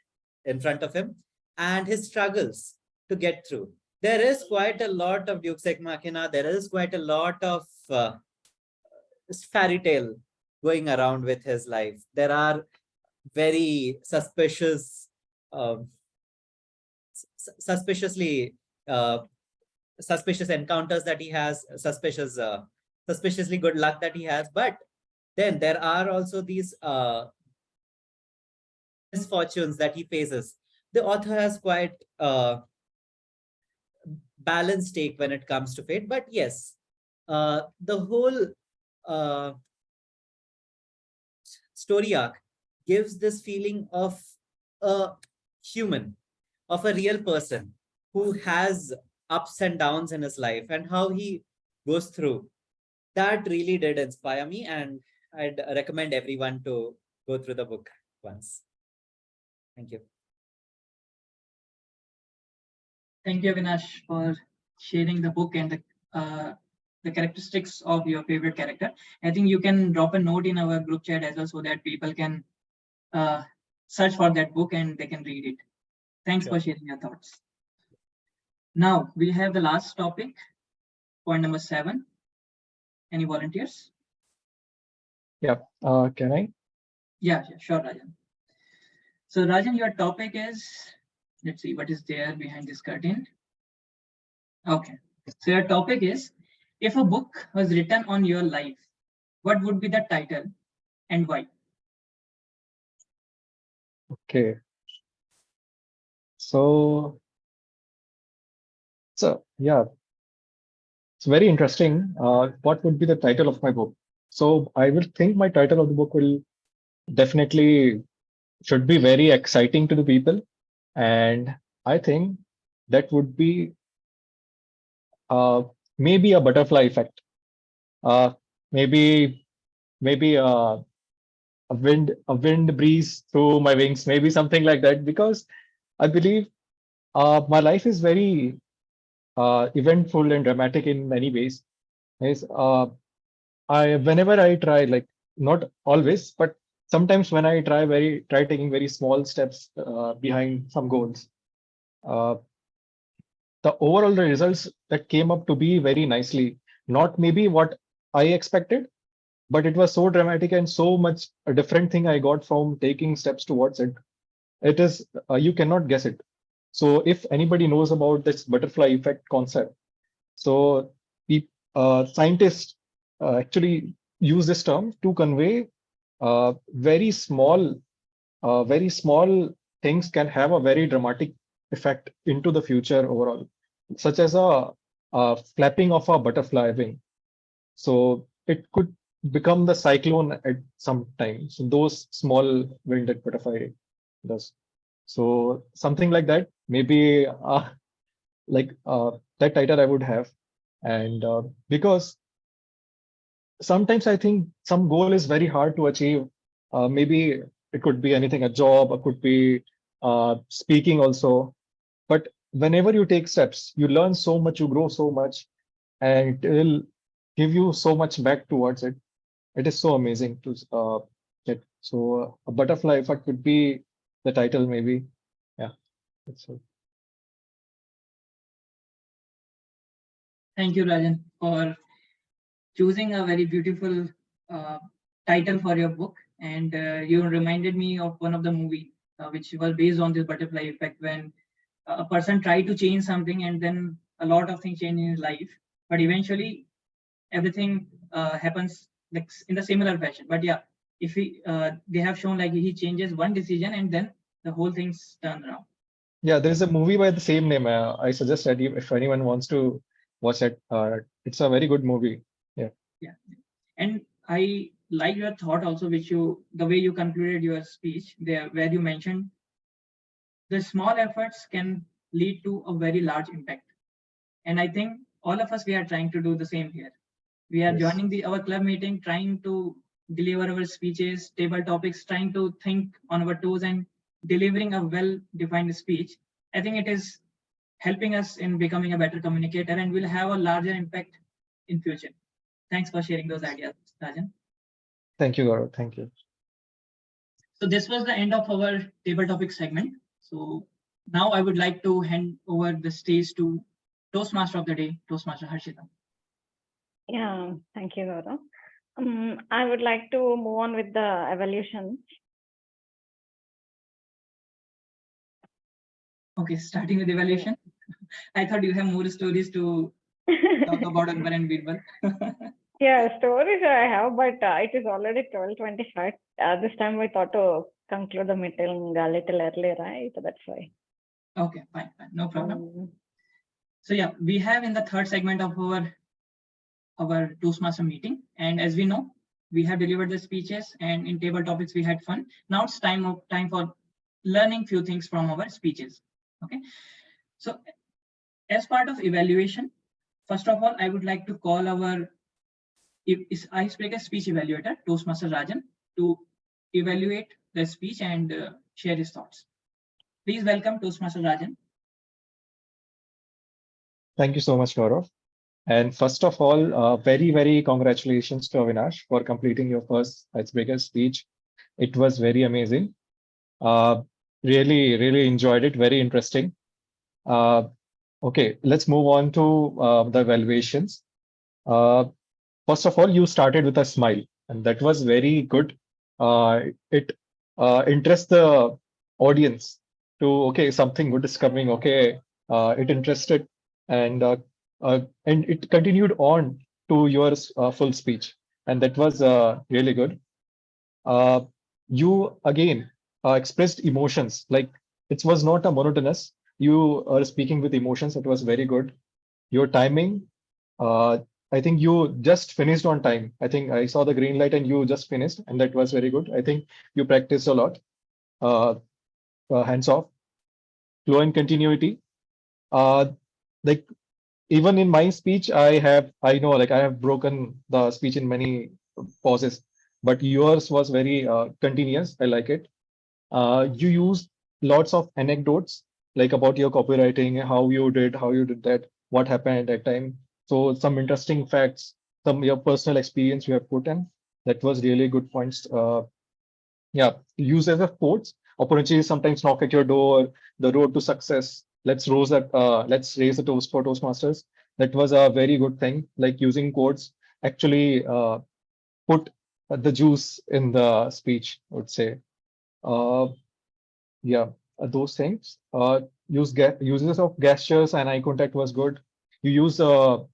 in front of him, and his struggles to get through. There is quite a lot of Deus Ex Machina. There is quite a lot of fairy tale going around with his life. There are very suspicious, suspiciously suspicious encounters that he has, suspiciously good luck that he has. But then there are also these misfortunes that he faces. The author has quite balanced take when it comes to fate. But yes, the whole story arc gives this feeling of a human, of a real person who has ups and downs in his life and how he goes through. That really did inspire me, and I'd recommend everyone to go through the book once. Thank you. Thank you, Avinash, for sharing the book and the characteristics of your favorite character. I think you can drop a note in our group chat as well so that people can search for that book and they can read it. Thanks for sharing your thoughts. Now we have the last topic, point number 7. Any volunteers? Yeah, can I? Yeah, sure, Rajan. So Rajan, your topic is, let's see what is there behind this curtain. Okay, so your topic is, if a book was written on your life, what would be the title and why? Okay. So yeah, it's very interesting. What would be the title of my book? So I will think my title of the book will definitely should be very exciting to the people. And I think that would be maybe a butterfly effect. Maybe a wind breeze through my wings, maybe something like that, because I believe my life is very eventful and dramatic in many ways. Yes, whenever I try, like not always, but sometimes when I try taking very small steps behind some goals, uh, the overall results that came up to be very nicely, not maybe what I expected, but it was so dramatic and so much a different thing I got from taking steps towards it. It is you cannot guess it. So if anybody knows about this butterfly effect concept, so the scientists actually use this term to convey very small things can have a very dramatic effect into the future overall, such as a flapping of a butterfly wing. So it could become the cyclone at some time. So those small winged butterfly does. So something like that, maybe that title I would have. And because sometimes I think some goal is very hard to achieve. Maybe it could be anything, a job, it could be speaking also. But whenever you take steps, you learn so much, you grow so much, and it will give you so much back towards it. It is so amazing to get. So a butterfly effect could be the title, maybe. Yeah, that's it. Thank you, Rajan, for choosing a very beautiful uh, title for your book. And you reminded me of one of the movie which was based on this butterfly effect, when a person tried to change something and then a lot of things change in his life, but eventually everything happens like in the similar fashion. But yeah, if they have shown like he changes one decision and then the whole thing's turned around. Yeah, there is a movie by the same name. I suggest that if anyone wants to watch it, it's a very good movie. Yeah. Yeah. And I like your thought also, which the way you concluded your speech there, where you mentioned the small efforts can lead to a very large impact. And I think all of us, we are trying to do the same here. We are Yes. joining our club meeting, trying to deliver our speeches, table topics, trying to think on our toes and delivering a well-defined speech. I think it is helping us in becoming a better communicator and will have a larger impact in future. Thanks for sharing those ideas, Rajan. Thank you, Gaurav. Thank you. So this was the end of our table topic segment. So now I would like to hand over the stage to Toastmaster of the day, Toastmaster Harshita. Yeah, thank you, Gaurav. I would like to move on with the evaluation. Okay, starting with evaluation. I thought you have more stories to talk about Akbar and Birbal. Yeah, stories I have, but it is already 12:25. This time we thought to conclude the meeting a little early, right? That's why. Okay, fine, no problem. So yeah, we have in the third segment of our Toastmaster meeting, and as we know, we have delivered the speeches, and in table topics we had fun. Now it's time for learning few things from our speeches. Okay, so as part of evaluation, first of all, I would like to call our icebreaker speech evaluator, Toastmaster Rajan, to evaluate the speech and share his thoughts. Please welcome Toastmaster Rajan. Thank you so much, Gaurav. And first of all, very, very congratulations to Avinash for completing your first icebreaker speech. It was very amazing. Really, really enjoyed it. Very interesting. Okay, let's move on to the evaluations. First of all, you started with a smile, and that was very good. It interests the audience to, okay, something good is coming. Okay, it interested, and it continued on to your full speech, and that was really good. You again expressed emotions, like it was not a monotonous. You are speaking with emotions. It was very good. Your timing, I think you just finished on time. I think I saw the green light and you just finished, and that was very good. I think you practiced a lot. Uh, Hands off, flow and continuity. Uh, like even in my speech, I know like I have broken the speech in many pauses, but yours was very continuous. I like it. You used lots of anecdotes, like about your copywriting, how you did that, what happened at that time. So some interesting facts, some your personal experience you have put in. That was really good points. Yeah, use as a quotes. Opportunities sometimes knock at your door. The road to success. Let's raise the toast for Toastmasters. That was a very good thing. Like using quotes actually put the juice in the speech, I would say. Uh, yeah, those things. Uses of gestures and eye contact was good. You use tone,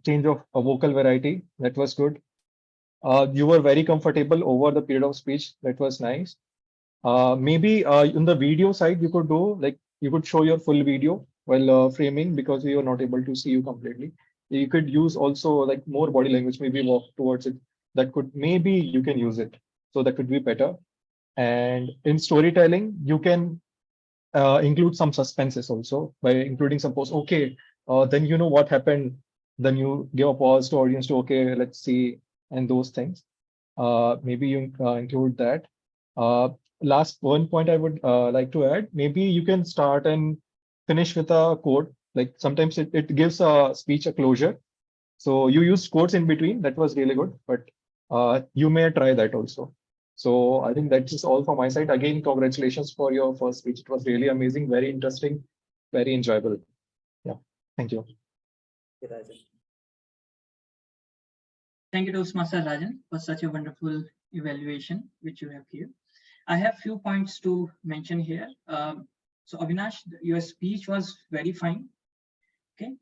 change of a vocal variety. That was good. You were very comfortable over the period of speech. That was nice. Maybe in the video side, you could do like you could show your full video while framing because we were not able to see you completely. You could use also like more body language, maybe walk towards it. That could maybe you can use it. So that could be better. And in storytelling, you can include some suspenses also by including suppose, okay, then you know what happened. Then you give a pause to audience to, okay, let's see, and those things. Maybe you include that. Last one point I would like to add, maybe you can start and finish with a quote. Like sometimes it gives a speech a closure. So you used quotes in between. That was really good, but you may try that also. So I think that's just all from my side. Again, congratulations for your first speech. It was really amazing, very interesting, very enjoyable. Yeah, thank you. Thank you, Toastmaster Rajan, for such a wonderful evaluation which you have here. I have few points to mention here. So Avinash, your speech was very fine. Okay,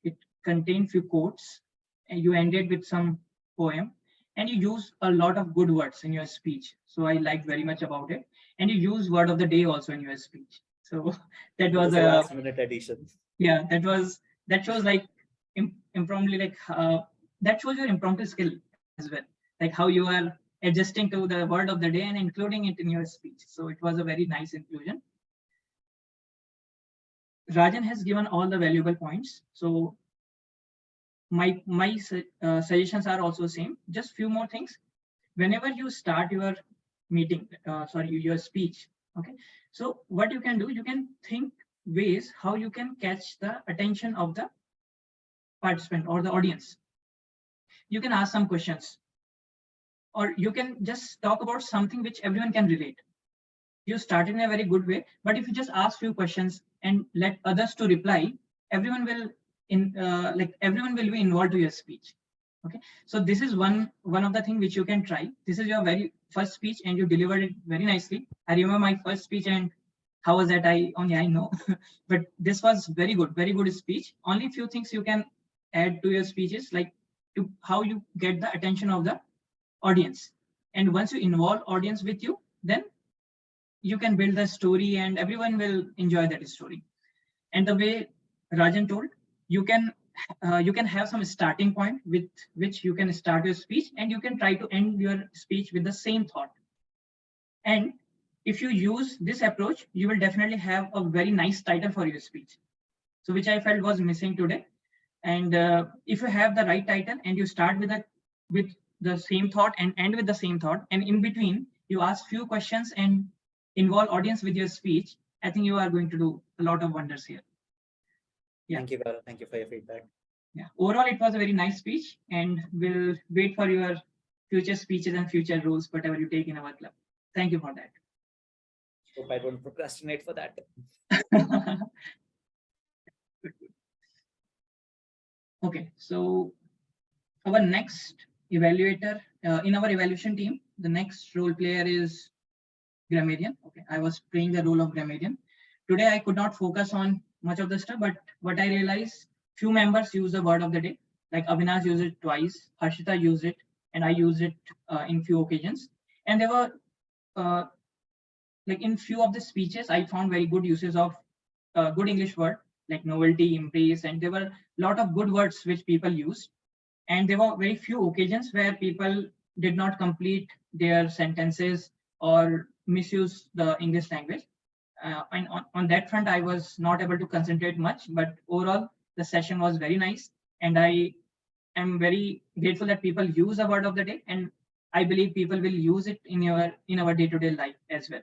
it contained few quotes, and you ended with some poem, and you use a lot of good words in your speech. So I liked very much about it, and you use word of the day also in your speech. So that was a last-minute addition. Yeah, that shows like impromptu, like that shows your impromptu skill as well, like how you are adjusting to the word of the day and including it in your speech. So it was a very nice inclusion. Rajan has given all the valuable points. So my suggestions are also same. Just few more things. Whenever you start your meeting, your speech, okay. So what you can do, you can think ways how you can catch the attention of the participant or the audience. You can ask some questions, or you can just talk about something which everyone can relate. You start in a very good way, but if you just ask few questions and let others to reply, everyone will everyone will be involved to your speech. Okay, so this is one of the things which you can try. This is your very first speech and you delivered it very nicely. I remember my first speech and how was that? I know, but this was very good speech. Only few things you can add to your speeches, like to how you get the attention of the audience. And once you involve audience with you, then you can build a story and everyone will enjoy that story. And the way Rajan told, you can have some starting point with which you can start your speech, and you can try to end your speech with the same thought. And if you use this approach, you will definitely have a very nice title for your speech. So which I felt was missing today. And if you have the right title and you start with the same thought and end with the same thought, and in between you ask few questions and involve audience with your speech, I think you are going to do a lot of wonders here. Yeah. Thank you, Gaurav. Thank you for your feedback. Yeah. Overall, it was a very nice speech, and we'll wait for your future speeches and future roles, whatever you take in our club. Thank you for that. Hope I don't procrastinate for that. Okay, so our next evaluator in our evaluation team, the next role player is grammarian. Okay, I was playing the role of grammarian. Today I could not focus on much of the stuff, but what I realized, few members use the word of the day, like Avinash used it twice, Harshita used it, and I used it in few occasions. And there were like in few of the speeches, I found very good uses of good English word like novelty, embrace, and there were a lot of good words which people used. And there were very few occasions where people did not complete their sentences or misuse the English language. And on that front, I was not able to concentrate much, but overall, the session was very nice. And I am very grateful that people use the word of the day. And I believe people will use it in our day-to-day life as well,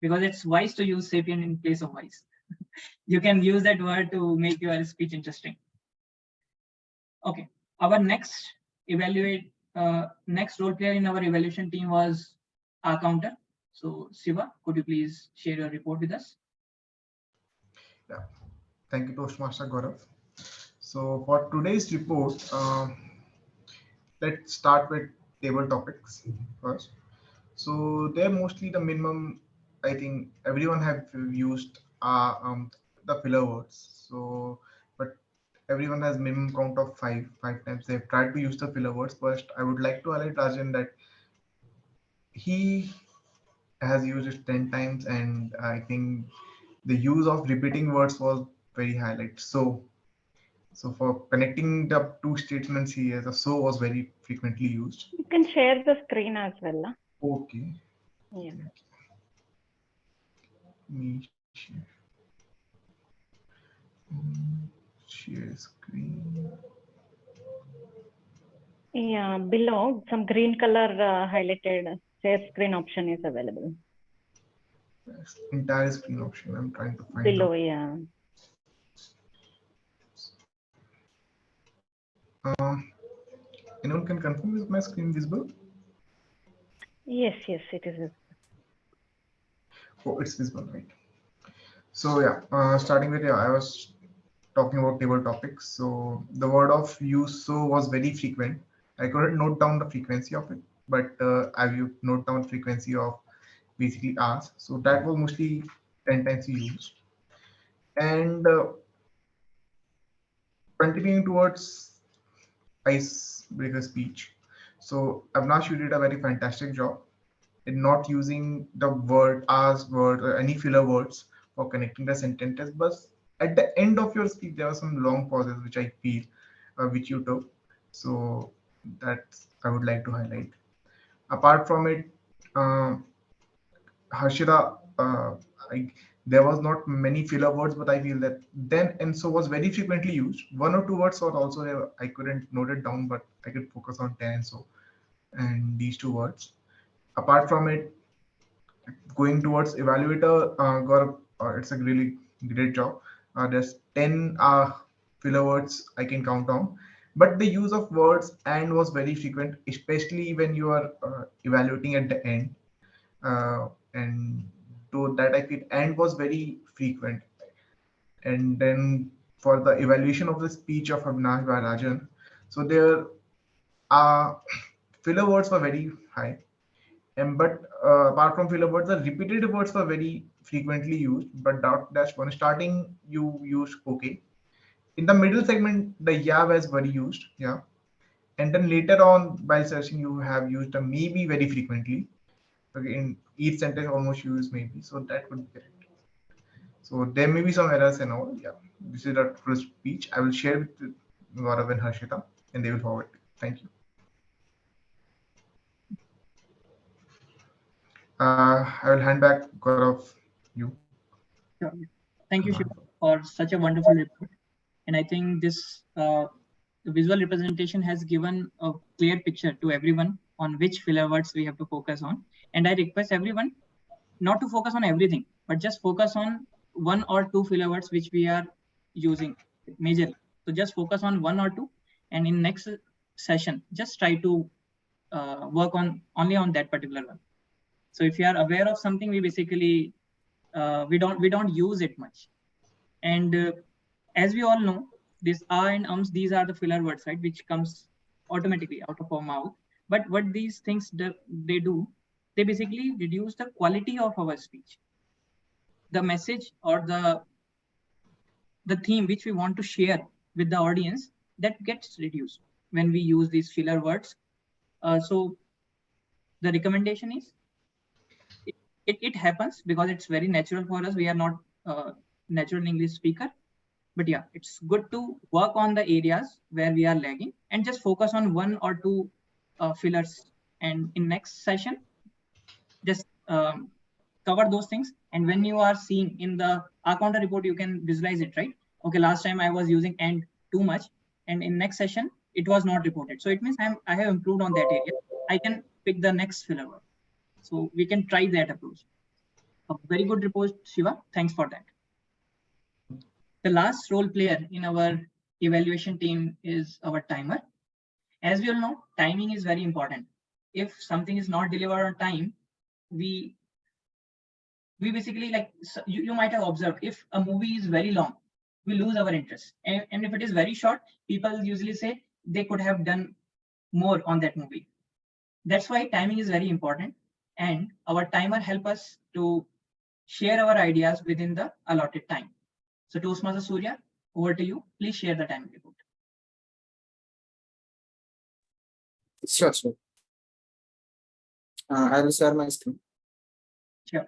because it's wise to use sapient in place of wise. You can use that word to make your speech interesting. Okay, our next role player in our evaluation team was our counter. So Siva, could you please share your report with us? Yeah, thank you, Toastmaster Gaurav. So for today's report, let's start with table topics first. So they're mostly the minimum. I think everyone have used the filler words. So, but everyone has minimum count of five times they've tried to use the filler words. First, I would like to highlight Rajan that he has used it 10 times, and I think the use of repeating words was very highlight. So for connecting the two statements here, the so was very frequently used. You can share the screen as well. Okay. Yeah. Me share. Share screen. Yeah, below some green color highlighted share screen option is available. Yes, entire screen option. I'm trying to find Below, out. yeah. Anyone can confirm, is my screen visible? Yes, it is. Oh, it's visible, right? So yeah, starting with, I was talking about table topics. So the word of use so was very frequent. I couldn't note down the frequency of it, but I've note down frequency of basically hours. So that was mostly 10 times used. And continuing towards icebreaker speech. So Avnash, you did a very fantastic job in not using the word as word or any filler words for connecting the sentences. But at the end of your speech, there were some long pauses which I feel which you took. So that I would like to highlight. Apart from it, Harshita, there was not many filler words, but I feel that then and so was very frequently used. One or two words were also there. I couldn't note it down, but I could focus on 10 and so and these two words. Apart from it, going towards evaluator, Gaurav, it's a really great job. There's 10 filler words I can count on, but the use of words and was very frequent, especially when you are evaluating at the end. And to that I feel and was very frequent. And then for the evaluation of the speech of Avinash by Rajan, so there are filler words were very high. And but apart from filler words, the repetitive words were very frequently used. But dot dash one starting you used okay. In the middle segment, the yeah was very used, yeah. And then later on, by searching, you have used the maybe very frequently. Okay, in each sentence, almost you use maybe. So that would be correct. So there may be some errors and all. Yeah, this is the full speech. I will share with Gaurav and Harshita, and they will forward. Thank you. I will hand back Gaurav you. Sure. Thank you, Shiva, for such a wonderful report. And I think this visual representation has given a clear picture to everyone on which filler words we have to focus on. And I request everyone not to focus on everything, but just focus on one or two filler words which we are using majorly. So just focus on one or two, and in next session, just try to work on only on that particular one. So if you are aware of something, we basically we don't use it much. And as we all know, this R and ums, these are the filler words, right, which comes automatically out of our mouth. But what these things they do, they basically reduce the quality of our speech. The message or the theme which we want to share with the audience, that gets reduced when we use these filler words. So the recommendation is, it happens because it's very natural for us. We are not natural English speaker. But yeah, it's good to work on the areas where we are lagging and just focus on one or two fillers. And in next session, just cover those things. And when you are seeing in the R counter report, you can visualize it, right? Okay, last time I was using and too much, and in next session it was not reported. So it means I have improved on that area. I can pick the next filler word. So we can try that approach. A very good report, Shiva. Thanks for that. The last role player in our evaluation team is our timer. As we all know, timing is very important. If something is not delivered on time, we basically, like, you might have observed, if a movie is very long, we lose our interest. And if it is very short, people usually say they could have done more on that movie. That's why timing is very important. And our timer help us to share our ideas within the allotted time. So Toastmaster Surya, over to you. Please share the time report. Sure. I will share my screen. Sure.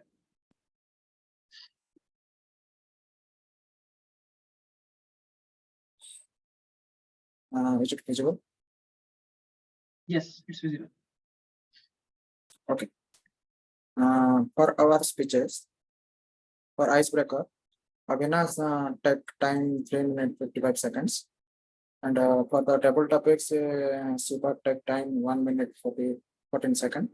Is it visible? Yes, it's visible. Okay. For our speeches, for icebreaker, Avinash take time 3 minutes 55 seconds. And for the table topics, Super take time 1 minute 14 seconds.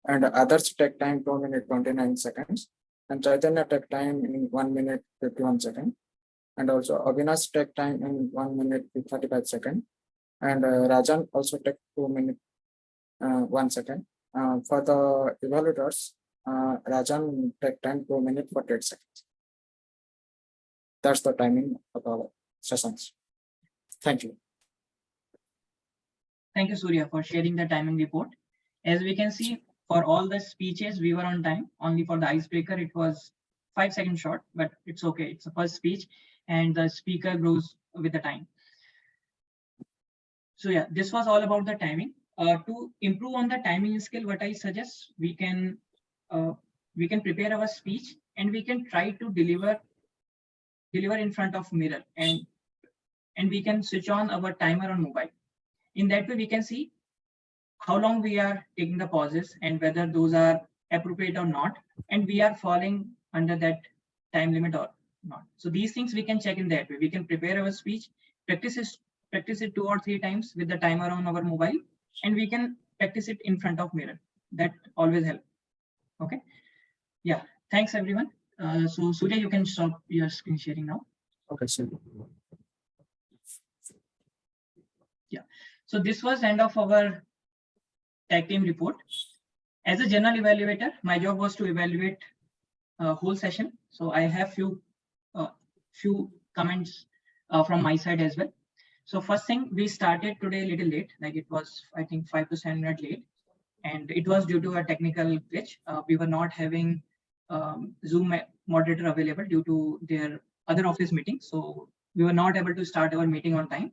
And others take time 2 minutes 29 seconds. And Chaitanya take time in 1 minute 51 seconds. And also Avinash take time in 1 minute 35 seconds. And Rajan also take 2 minutes 1 second. For the evaluators, Rajan take time 2 minutes 48 seconds. That's the timing of our sessions. Thank you. Thank you, Surya, for sharing the timing report. As we can see, for all the speeches, we were on time. Only for the icebreaker, it was 5 seconds short, but it's okay. It's the first speech and the speaker grows with the time. So yeah, this was all about the timing. To improve on the timing skill, what I suggest, we can prepare our speech and we can try to deliver in front of mirror, and we can switch on our timer on mobile. In that way, we can see how long we are taking the pauses and whether those are appropriate or not, and we are falling under that time limit or not. So these things we can check in that way. We can prepare our speech, practice it 2 or 3 times with the timer on our mobile, and we can practice it in front of mirror. That always helps. Okay. Yeah. Thanks everyone. So Surya, you can stop your screen sharing now. Okay, sir. Yeah. So this was end of our tag team report. As a general evaluator, my job was to evaluate a whole session. So I have few comments from my side as well. So first thing, we started today a little late, like it was, I think 5 to 7 minutes late. And it was due to a technical glitch. We were not having Zoom moderator available due to their other office meeting. So we were not able to start our meeting on time.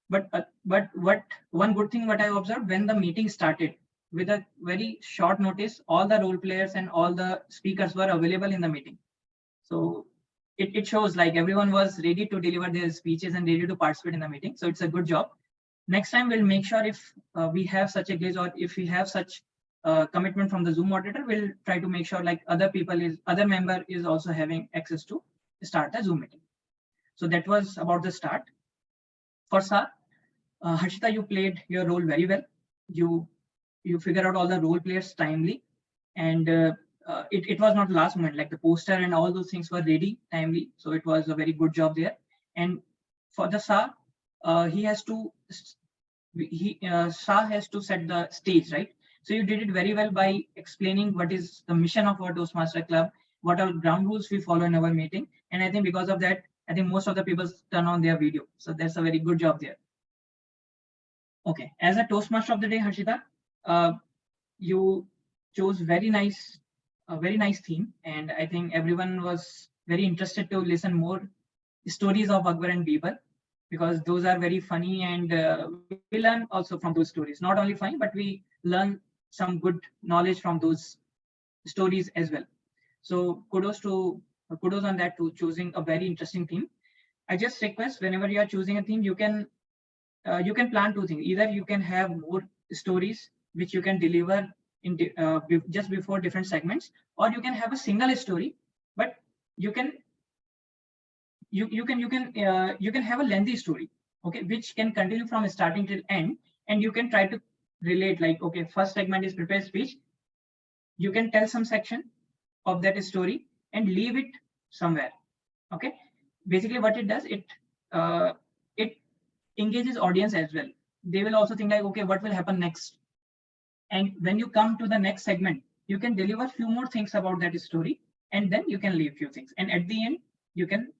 But one good thing what I observed, when the meeting started, with a very short notice, all the role players and all the speakers were available in the meeting. So it shows like everyone was ready to deliver their speeches and ready to participate in the meeting. So it's a good job. Next time we'll make sure if we have such a glitch or if we have such commitment from the Zoom moderator, we'll try to make sure like other member is also having access to start the Zoom meeting. So that was about the start. For SAR, Harshita, you played your role very well. You figured out all the role players timely, and it was not last moment, like the poster and all those things were ready timely. So it was a very good job there. And for the SAR, SAR has to set the stage, right? So you did it very well by explaining what is the mission of our Toastmaster Club, what are ground rules we follow in our meeting. And I think because of that, I think most of the people turn on their video. So that's a very good job there. Okay, as a Toastmaster of the day, Harshita, you chose a very nice theme, and I think everyone was very interested to listen more stories of Akbar and Birbal, because those are very funny, and we learn also from those stories. Not only funny, but we learn some good knowledge from those stories as well. So kudos on that to choosing a very interesting theme. I just request whenever you are choosing a theme, you can plan 2 things. Either you can have more stories which you can deliver in just before different segments, or you can have a single story, but you can have a lengthy story, okay, which can continue from starting till end, and you can try to relate like, okay, first segment is prepared speech. You can tell some section of that story and leave it somewhere. Okay, basically what it does, it engages audience as well. They will also think like, okay, what will happen next? And when you come to the next segment, you can deliver a few more things about that story, and then you can leave few things. And at the end, you can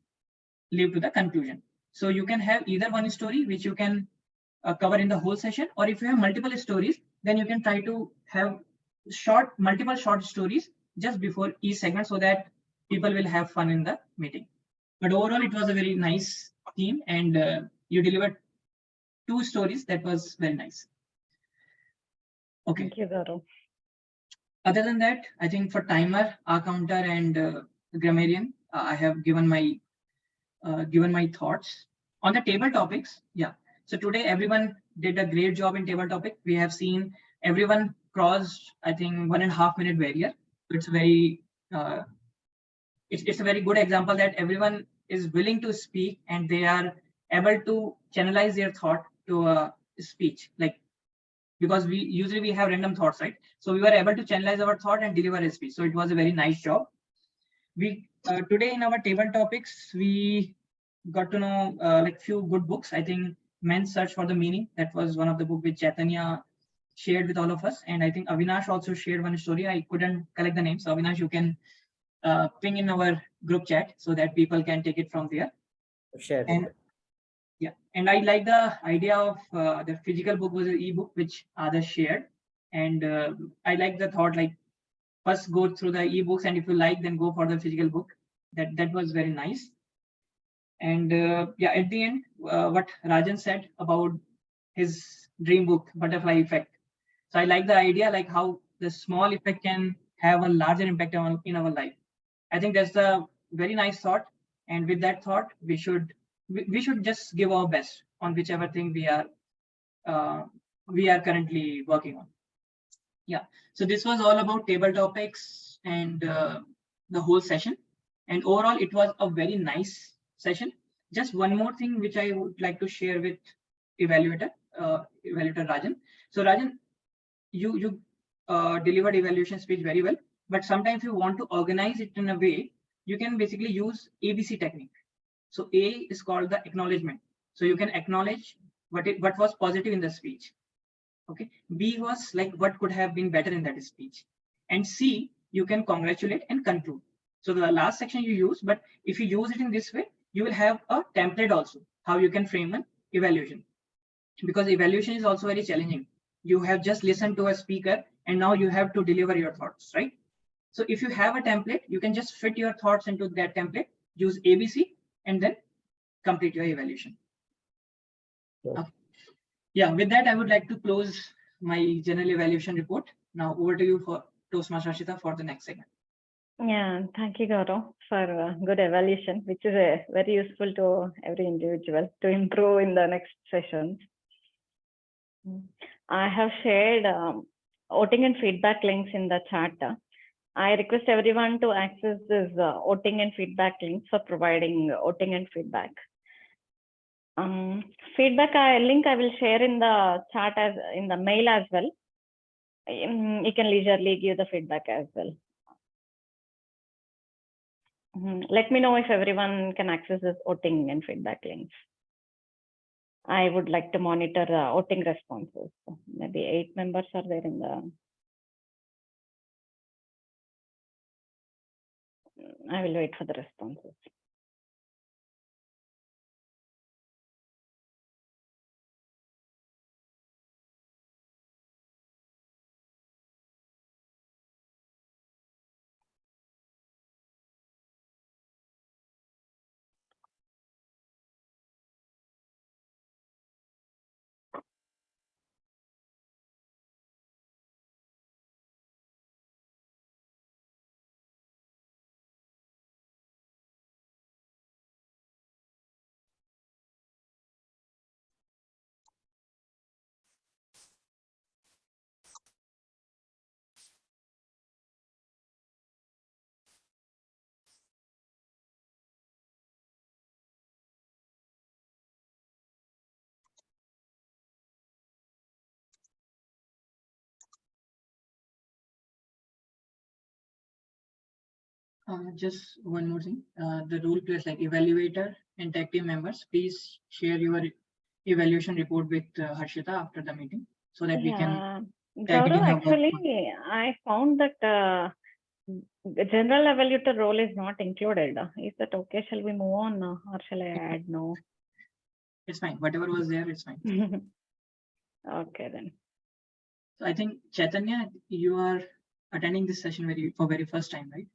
leave to the conclusion. So you can have either one story which you can cover in the whole session, or if you have multiple stories, then you can try to have multiple short stories just before each segment, so that people will have fun in the meeting. But overall, it was a very nice theme, and you delivered 2 stories. That was very nice. Okay. Thank you, Gaurav. Other than that, I think for timer, R counter, and grammarian, I have given my thoughts on the table topics. Yeah. So today everyone did a great job in table topic. We have seen everyone crossed, I think, 1.5 minute barrier. It's very, it's a very good example that everyone is willing to speak and they are able to channelize their thought to a speech, like, because we usually have random thoughts, right? So we were able to channelize our thought and deliver a speech. So it was a very nice job. We today in our table topics, we got to know like few good books. I think Men's Search for the Meaning, that was one of the book which Chaitanya shared with all of us. And I think Avinash also shared one story. I couldn't collect the name. So Avinash, you can ping in our group chat so that people can take it from there. Share. And yeah, and I like the idea of the physical book was an ebook which others shared. And I like the thought, like, first go through the ebooks, and if you like, then go for the physical book. That was very nice. And yeah, at the end, what Rajan said about his dream book, Butterfly Effect. So I like the idea, like how the small effect can have a larger impact in our life. I think that's a very nice thought. And with that thought, we should just give our best on whichever thing we are currently working on. Yeah. So this was all about table topics and the whole session. And overall, it was a very nice session. Just one more thing which I would like to share with evaluator Rajan. So Rajan, you delivered evaluation speech very well, but sometimes you want to organize it in a way, you can basically use ABC technique. So A is called the acknowledgement. So you can acknowledge what was positive in the speech. Okay. B was like what could have been better in that speech. And C, you can congratulate and conclude. So the last section you use, but if you use it in this way, you will have a template also, how you can frame an evaluation. Because evaluation is also very challenging. You have just listened to a speaker and now you have to deliver your thoughts, right? So if you have a template, you can just fit your thoughts into that template, use ABC, and then complete your evaluation. Sure. Okay. Yeah, with that, I would like to close my general evaluation report. Now over to you for Toastmaster Harshita for the next segment. Yeah, thank you, Gaurav, for a good evaluation, which is very useful to every individual to improve in the next sessions. I have shared voting and feedback links in the chat. I request everyone to access this voting and feedback links for providing voting and feedback. Feedback link I will share in the chat as in the mail as well. You can leisurely give the feedback as well. Let me know if everyone can access this voting and feedback links. I would like to monitor the voting responses. Maybe 8 members are there in the. I will wait for the responses. Just one more thing. The rule plays like evaluator and tech team members, please share your evaluation report with Harshita after the meeting so that we can tag it Gaurav, in our actually, workbook. I found that the general evaluator role is not included. Is that okay? Shall we move on or shall I add no? It's fine. Whatever was there, it's fine. Okay, then. So I think Chaitanya, you are attending this session for very first time, right?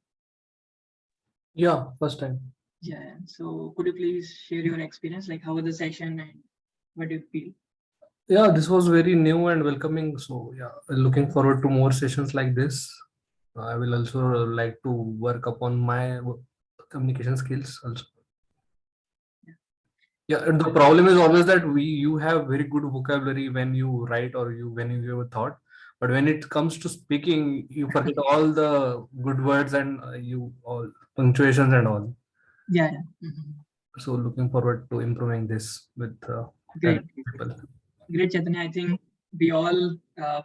Yeah, first time. Yeah. So could you please share your experience, like how was the session and what do you feel? Yeah, this was very new and welcoming. So yeah, looking forward to more sessions like this. I will also like to work upon my communication skills also. Yeah, and the problem is always that you have very good vocabulary when you write or when you give a thought, But when it comes to speaking, you forget all the good words and you all punctuations and all. Yeah. Mhm. So looking forward to improving this with Great. people. Great, Chaitanya. I think we all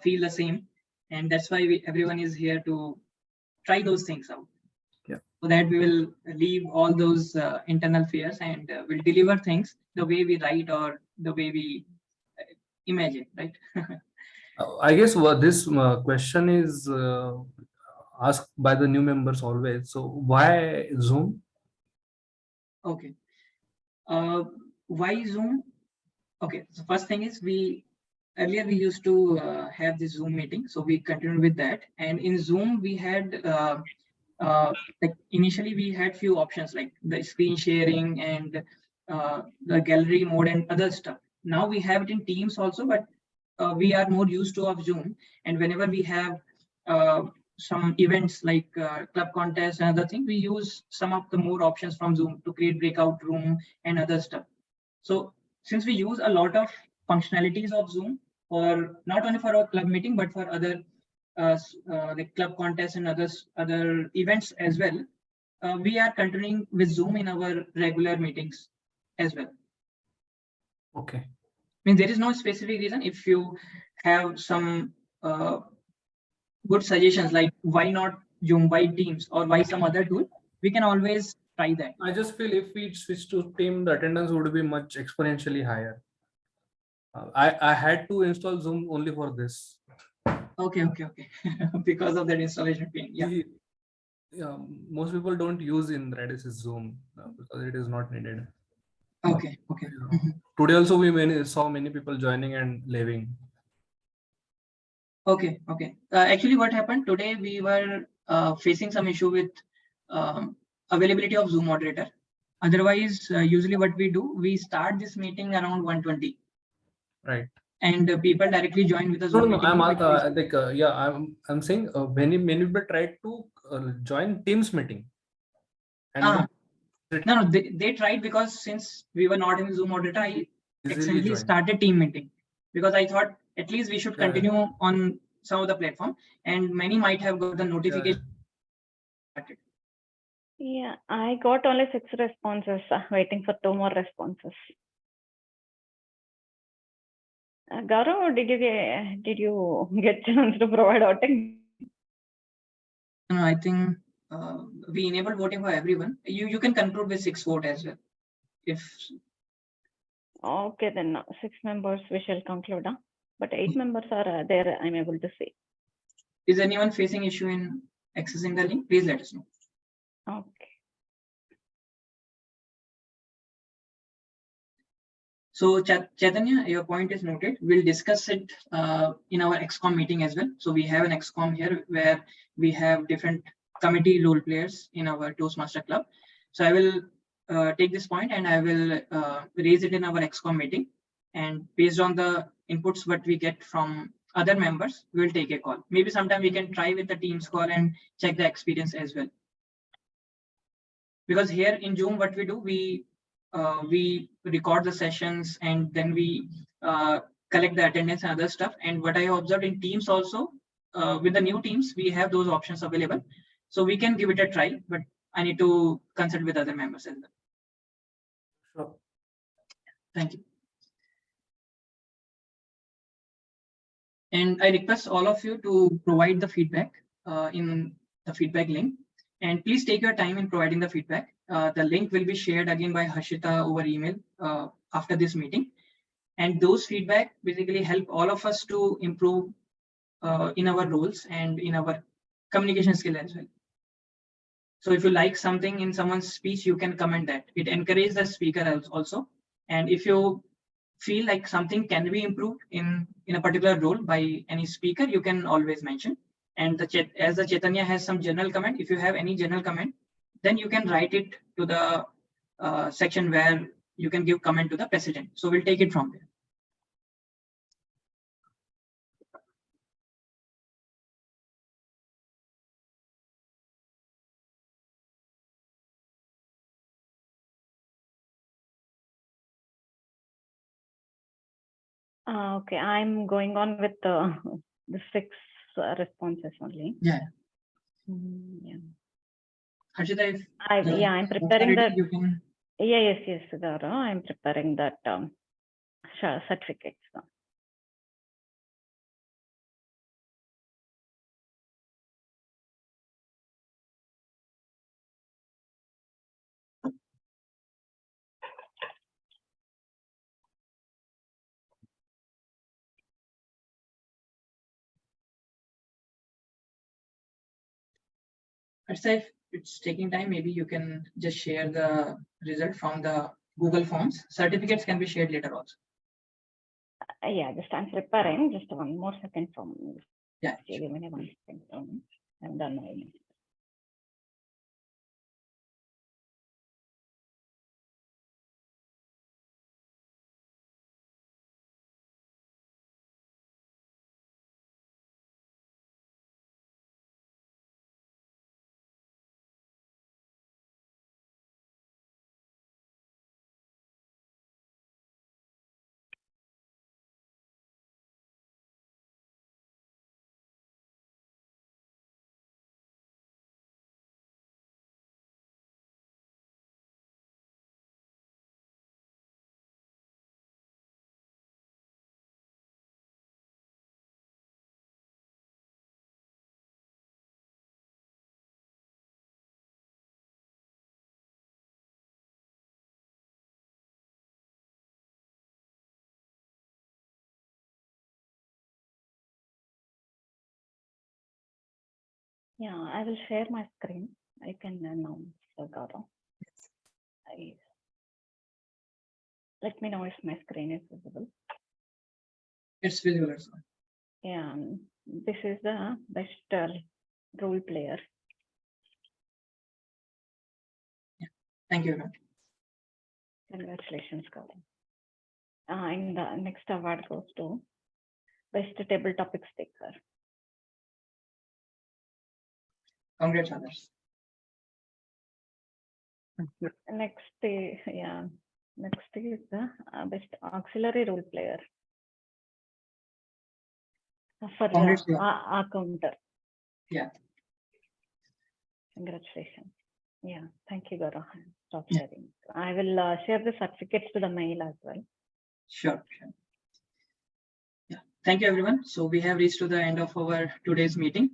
feel the same, and that's why everyone is here to try those things out. Yeah. So that we will leave all those internal fears and will deliver things the way we write or the way we imagine, right? I guess what this question is asked by the new members always. So why Zoom? Okay. Why Zoom? Okay. So first thing is earlier we used to have this Zoom meeting, so we continued with that. And in Zoom we had like initially we had few options like the screen sharing and the gallery mode and other stuff. Now we have it in Teams also, but we are more used to of Zoom. And whenever we have some events like club contests and other things, we use some of the more options from Zoom to create breakout room and other stuff. So since we use a lot of functionalities of Zoom for not only for our club meeting, but for other like club contests and other events as well, we are continuing with Zoom in our regular meetings as well. Okay. I mean, there is no specific reason. If you have some good suggestions like why not Zoom, why Teams, or why some other tool, we can always try that. I just feel if we switch to Team, the attendance would be much exponentially higher. I had to install Zoom only for this. Okay. Because of that installation fee. Yeah, most people don't use in Radisys Zoom because it is not needed. Okay. Today also we saw many people joining and leaving. Okay. Actually, what happened today, we were facing some issue with availability of Zoom moderator. Otherwise, usually what we do, we start this meeting around 1:20. Right. And people directly join with the Zoom meeting. I'm saying many people tried to join Teams meeting. And no, they tried because since we were not in Zoom moderator, I accidentally started team meeting because I thought at least we should continue on some of the platform, and many might have got the notification. Yeah, I got only 6 responses, waiting for 2 more responses. Gaurav, did you get chance to provide voting? No, I think we enabled voting for everyone. You can conclude with 6 votes as well. If okay, then 6 members we shall conclude. But 8 members are there. I'm able to see. Is anyone facing issue in accessing the link? Please let us know. Okay. So Chaitanya, your point is noted. We'll discuss it in our XCOM meeting as well. So we have an XCOM here where we have different committee role players in our Toastmaster club. So I will take this point and I will raise it in our XCOM meeting. And based on the inputs what we get from other members, we'll take a call. Maybe sometime we can try with the Teams call and check the experience as well. Because here in Zoom, what we do, we record the sessions and then we collect the attendance and other stuff. And what I observed in Teams also, with the new Teams, we have those options available. So we can give it a try, but I need to consult with other members as well. Sure. Thank you. And I request all of you to provide the feedback in the feedback link. And please take your time in providing the feedback. The link will be shared again by Harshita over email after this meeting. And those feedback basically help all of us to improve in our roles and in our communication skill as well. So if you like something in someone's speech, you can comment that. It encourages the speaker also. And if you feel like something can be improved in a particular role by any speaker, you can always mention. And as the Chaitanya has some general comment, if you have any general comment, then you can write it to the section where you can give comment to the president. So we'll take it from there. Okay, I'm going on with the 6 responses only. Yeah. Yeah. Harshita, if Yeah, I'm preparing that. you can. Yes, Gaurav, I'm preparing that certificates. Harshita, if it's taking time, maybe you can just share the result from the Google Forms. Certificates can be shared later also. Yeah, just I'm preparing. Just one more second from me. Yeah. Give me 1 second. I'm done. Yeah, I will share my screen. I can announce Gaurav. Let me know if my screen is visible. It's visible as well. Yeah, this is the best role player. Thank you very much. Congratulations, Gaurav. And the next award goes to best table topic speaker. Congrats, others. Next is the best auxiliary role player for Congrats, our counter. Yeah. Congratulations. Yeah, thank you, Gaurav. Stop sharing. I will share the certificates to the mail as well. Sure. Yeah. Thank you, everyone. So we have reached to the end of our today's meeting.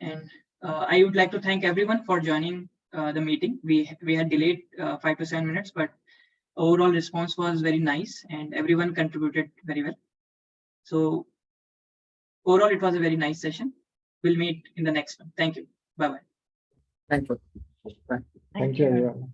And I would like to thank everyone for joining the meeting. We had delayed 5 to 7 minutes, but overall response was very nice and everyone contributed very well. So overall, it was a very nice session. We'll meet in the next one. Thank you. Bye-bye. Thank you. Thank you, everyone.